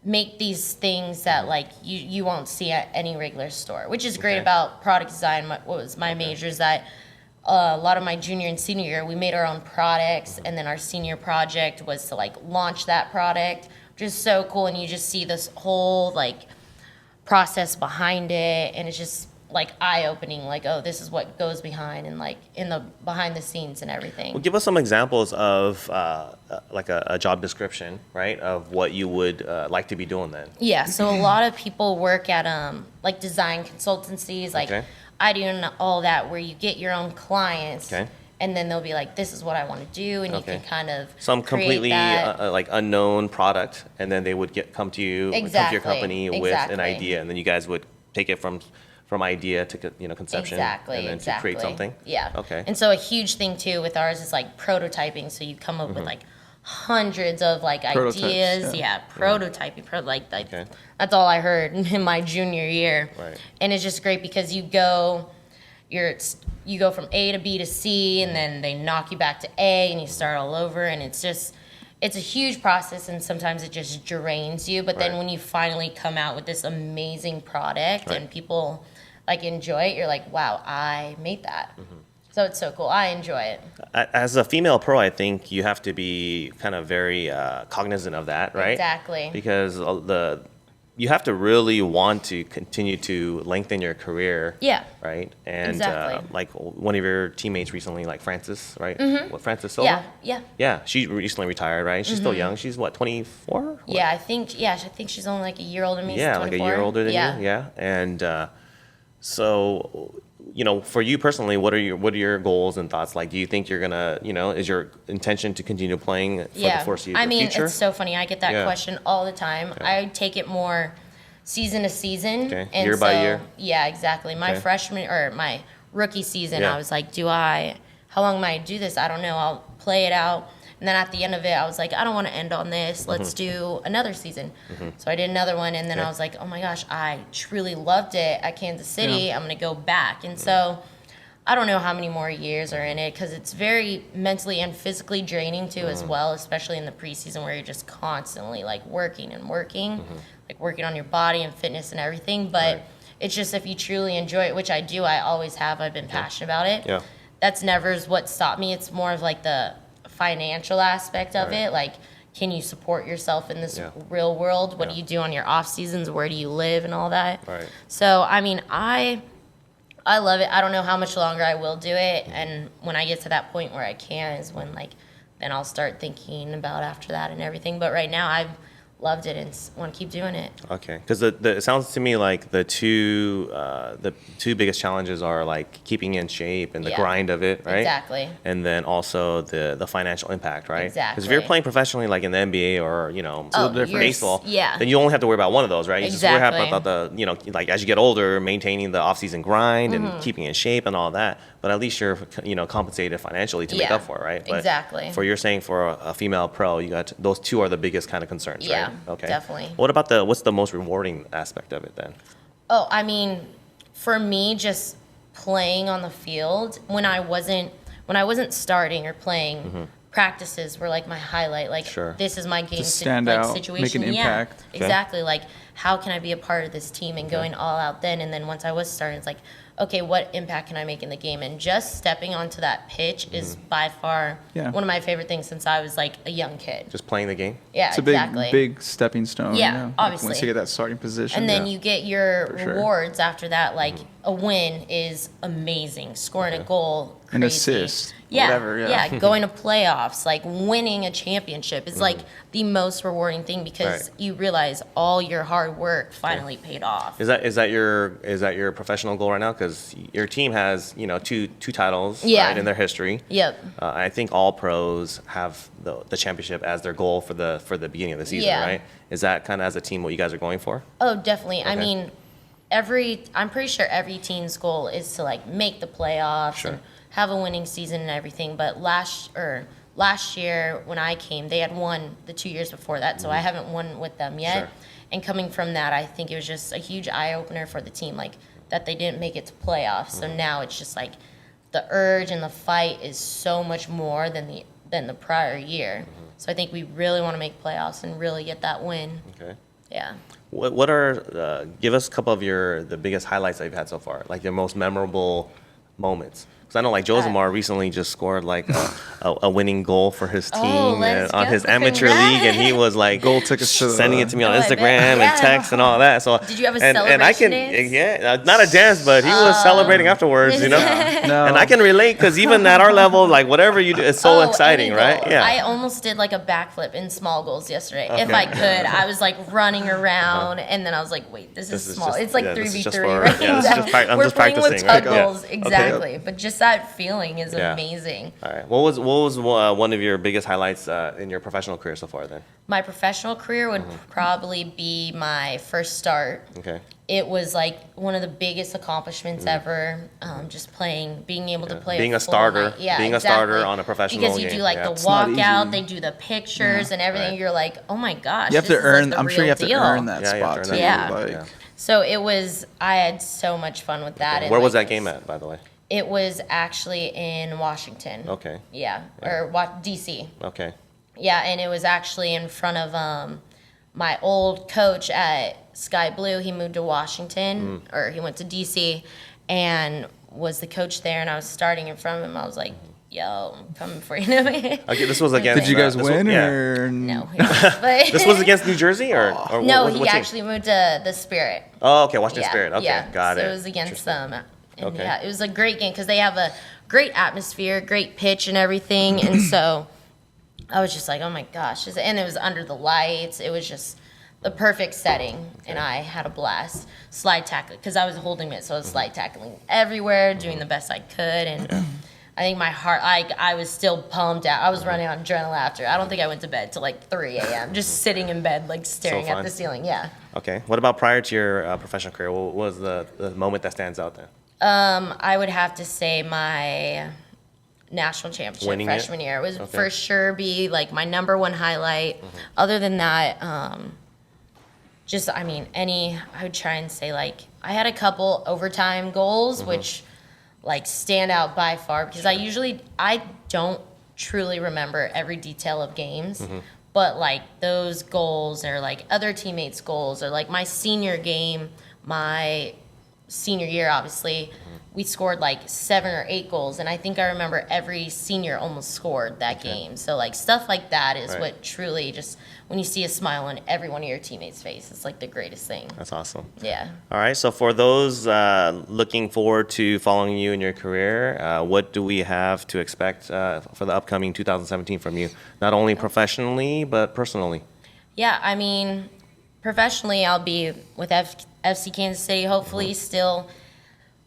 S2: make these things that you won't see at any regular store, which is great
S1: Okay.
S2: about product design. What was my major is that a lot of my junior and senior year, we made our own products, and then our senior project was to launch that product, which is so cool. And you just see this whole process behind it, and it's just eye-opening. Oh, this is what goes behind, and in the behind the scenes and everything.
S1: Well, give us some examples of a job description, right, of what you would like to be doing then.
S2: Yeah, so a lot of people work at design consultancies,
S1: Okay.
S2: I do all that, where you get your own clients,
S1: Okay.
S2: and then they'll be this is what I want to do, and
S1: Okay.
S2: you can kind of
S1: Some
S2: create
S1: completely
S2: that.
S1: unknown product, and then they would come to you, come to
S2: Exactly,
S1: your company with an
S2: exactly.
S1: idea, and then you guys would take it from idea to conception,
S2: Exactly,
S1: and then to create something.
S2: Yeah.
S1: Okay.
S2: And so a huge thing too with ours is prototyping. So you come up with hundreds of
S3: Prototypes,
S2: ideas.
S3: yeah.
S2: Yeah, prototyping.
S1: Okay.
S2: That's all I heard in my junior year.
S1: Right.
S2: And it's just great because you go from A to B to C, and then they knock you back to A, and you start all over, and it's a huge process, and sometimes it just drains you. But then
S1: Right.
S2: when you finally come out with this amazing product
S1: Right.
S2: and people enjoy it, you're wow, I made that.
S1: Mm-hmm.
S2: So it's so cool. I enjoy it.
S1: As a female pro, I think you have to be kind of very cognizant of that, right?
S2: Exactly.
S1: Because you have to really want to continue to lengthen your career.
S2: Yeah.
S1: Right. And
S2: Exactly.
S1: one of your teammates recently, Francis, right? What, Francis Silva?
S2: Yeah, yeah.
S1: Yeah, she recently retired, right? She's still young. She's what, 24?
S2: Yeah, I think she's only a year older than me.
S1: Yeah,
S2: so
S1: like a
S2: 24.
S1: year older than
S2: Yeah.
S1: you. Yeah. And so, for you personally, what are your goals and thoughts? Do you think you're gonna, is your intention to continue playing for the foreseeable
S2: I mean,
S1: future?
S2: it's so funny. I get that
S1: Yeah.
S2: question all the time. I take it more season to season.
S1: Okay.
S2: And
S1: Year by year?
S2: Yeah, exactly. My
S1: Okay.
S2: freshman or my rookie season,
S1: Yeah.
S2: I was how long might I do this? I don't know. I'll play it out. And then at the end of it, I was I don't want to end on this. Let's do another season. So I did another one, and then
S1: Okay.
S2: I was oh my gosh, I truly loved it at Kansas City. I'm going to go back. And so I don't know how many more years are in it, because it's very mentally and physically draining too as well, especially in the preseason where you're just constantly working and working, working on your body and fitness and everything. But
S1: Right.
S2: it's just if you truly enjoy it, which I do, I always have, I've been passionate about it.
S1: Yeah.
S2: that's never what stopped me. It's more of like the financial aspect of it. Like, can you support yourself in this real world? What do you do on your off seasons? Where do you live and all that?
S1: Right.
S2: So, I mean, I love it. I don't know how much longer I will do it. And when I get to that point where I can is when, like, then I'll start thinking about after that and everything. But right now, I've loved it and want to keep doing it.
S1: Okay, because it sounds to me like the two biggest challenges are like keeping in shape and the grind of it, right?
S2: Exactly.
S1: And then also the financial impact, right?
S2: Exactly.
S1: Because if you're playing professionally, like in the NBA or baseball,
S2: yeah,
S1: then you only have to worry about one of those, right? You
S2: exactly.
S1: just worry about the like as you get older, maintaining the off-season grind and keeping in shape and all that. But at least you're compensated financially to make up for it, right? But
S2: exactly.
S1: For you're saying for a female pro, you got those two are the biggest kind of concerns, right? Okay.
S2: Definitely.
S1: What about what's the most rewarding aspect of it then?
S2: Oh, I mean, for me, just playing on the field when I wasn't starting or playing, practices were like my highlight. Like, this is my game
S3: stand out,
S2: situation.
S3: make an impact.
S2: Exactly. Like, how can I be a part of this team and going all out then? And then once I was starting, it's like, okay, what impact can I make in the game? And just stepping onto that pitch is by far one of my favorite things since I was like a young kid.
S1: Just playing the game?
S2: Yeah,
S3: it's a big stepping stone.
S2: Yeah, obviously.
S3: Once you get that starting position.
S2: And then you get your rewards after that. Like, a win is amazing. Scoring a goal, crazy.
S3: An assist.
S2: Yeah,
S3: whatever,
S2: going to playoffs, like winning a championship is like the most rewarding thing because you realize all your hard work finally paid off.
S1: Is that your professional goal right now? Because your team has two titles right, in their history.
S2: Yep.
S1: I think all pros have the championship as their goal for the beginning of the season, right? Is that kind of as a team what you guys are going for?
S2: Oh, definitely. Okay. I mean, I'm pretty sure every team's goal is to like make the playoffs and have a winning season and everything. But last year when I came, they had won the 2 years before that, so I haven't won with them yet. Sure. And coming from that, I think it was just a huge eye opener for the team, like that they didn't make it to playoffs. So now it's just like the urge and the fight is so much more than the prior year. So I think we really want to make playoffs and really get that win.
S1: Okay.
S2: Yeah.
S1: What are give us a couple of the biggest highlights that you've had so far, like your most memorable moments? Because I know like Josimar recently just scored like a winning goal for his team on his amateur league, and he was like sending it to me on Instagram and text and all that. So
S2: did you have a celebration?
S1: And I can not a dance, but he was celebrating afterwards, No. And I can relate because even at our level, like whatever you do, it's so exciting, right? Yeah.
S2: I almost did like a backflip in small goals yesterday. Okay. If I could, I was like running around, and then I was like, wait, this is small. It's like 3v3, right?
S1: I'm just
S2: playing
S1: practicing.
S2: With tug goals,
S1: Okay.
S2: exactly. But just that feeling is amazing.
S1: All right. What was one of your biggest highlights in your professional career so far then?
S2: My professional career would probably be my first start.
S1: Okay.
S2: It was like one of the biggest accomplishments ever. Just being able to play.
S1: Being a starter. A starter on a professional game.
S2: Because you do like the walkout, they do the pictures and everything. Right. You're like, oh my gosh.
S3: You have to earn.
S2: Like
S3: I'm sure you have to earn that spot too.
S2: Yeah. So it was. I had so much fun with that.
S1: Okay. Where was that game at, by the way?
S2: It was actually in Washington.
S1: Okay.
S2: Yeah, or DC.
S1: Okay.
S2: Yeah, and it was actually in front of my old coach at Sky Blue. He moved to Washington, or he went to DC, and was the coach there. And I was starting in front of him. I was like, "Yo, I'm coming for you."
S1: Okay, this was against.
S3: Did you guys win or
S2: no? But
S1: this was against New Jersey or
S2: no? He actually moved to the Spirit.
S1: Oh, okay, Washington Spirit. Okay, got it.
S2: So it was against them. And yeah, it was a great game because they have a great atmosphere, great pitch and everything. And so I was just like, oh my gosh. And it was under the lights. It was just the perfect setting. And I had a blast. Slide tackling, because I was holding it. So I was slide tackling everywhere, doing the best I could. And I think my heart, I was still pumped out. I was running on adrenaline after. I don't think I went to bed till like 3 a.m. Just sitting in bed, like staring at the ceiling. Yeah.
S1: Okay. What about prior to your professional career? What was the moment that stands out there?
S2: I would have to say my national championship
S1: Winning
S2: freshman year. It was for sure be like my number one highlight. Other than that, I would try and say like I had a couple overtime goals, which like stand out by far because I don't truly remember every detail of games. But like those goals or like other teammates' goals or like my senior game, my senior year, obviously, we scored like 7 or 8 goals, and I think I remember every senior almost scored that game. So like stuff like that is what truly just, when you see a smile on every one of your teammates' face, it's like the greatest thing.
S1: That's awesome.
S2: Yeah.
S1: All right. So for those looking forward to following you in your career, what do we have to expect for the upcoming 2017 from you? Not only professionally, but personally.
S2: Yeah, I mean, professionally, I'll be with FC Kansas City, hopefully still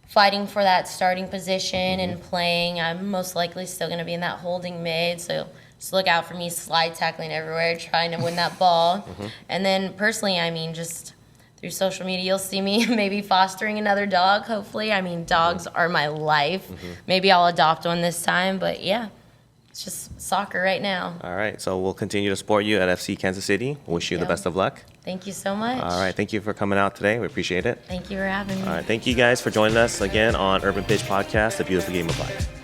S2: fighting for that starting position and playing. I'm most likely still going to be in that holding mid, so just look out for me slide tackling everywhere, trying to win that ball. And then personally, I mean, just through social media, you'll see me maybe fostering another dog, hopefully. I mean, dogs are my life. Maybe I'll adopt one this time, but yeah, it's just soccer right now.
S1: All right. So we'll continue to support you at FC Kansas City. Wish you the best of luck.
S2: Thank you so much.
S1: All right. Thank you for coming out today. We appreciate it.
S2: Thank you for having me.
S1: All right. Thank you guys for joining us again on Urban Pitch Podcast, the beautiful game of life.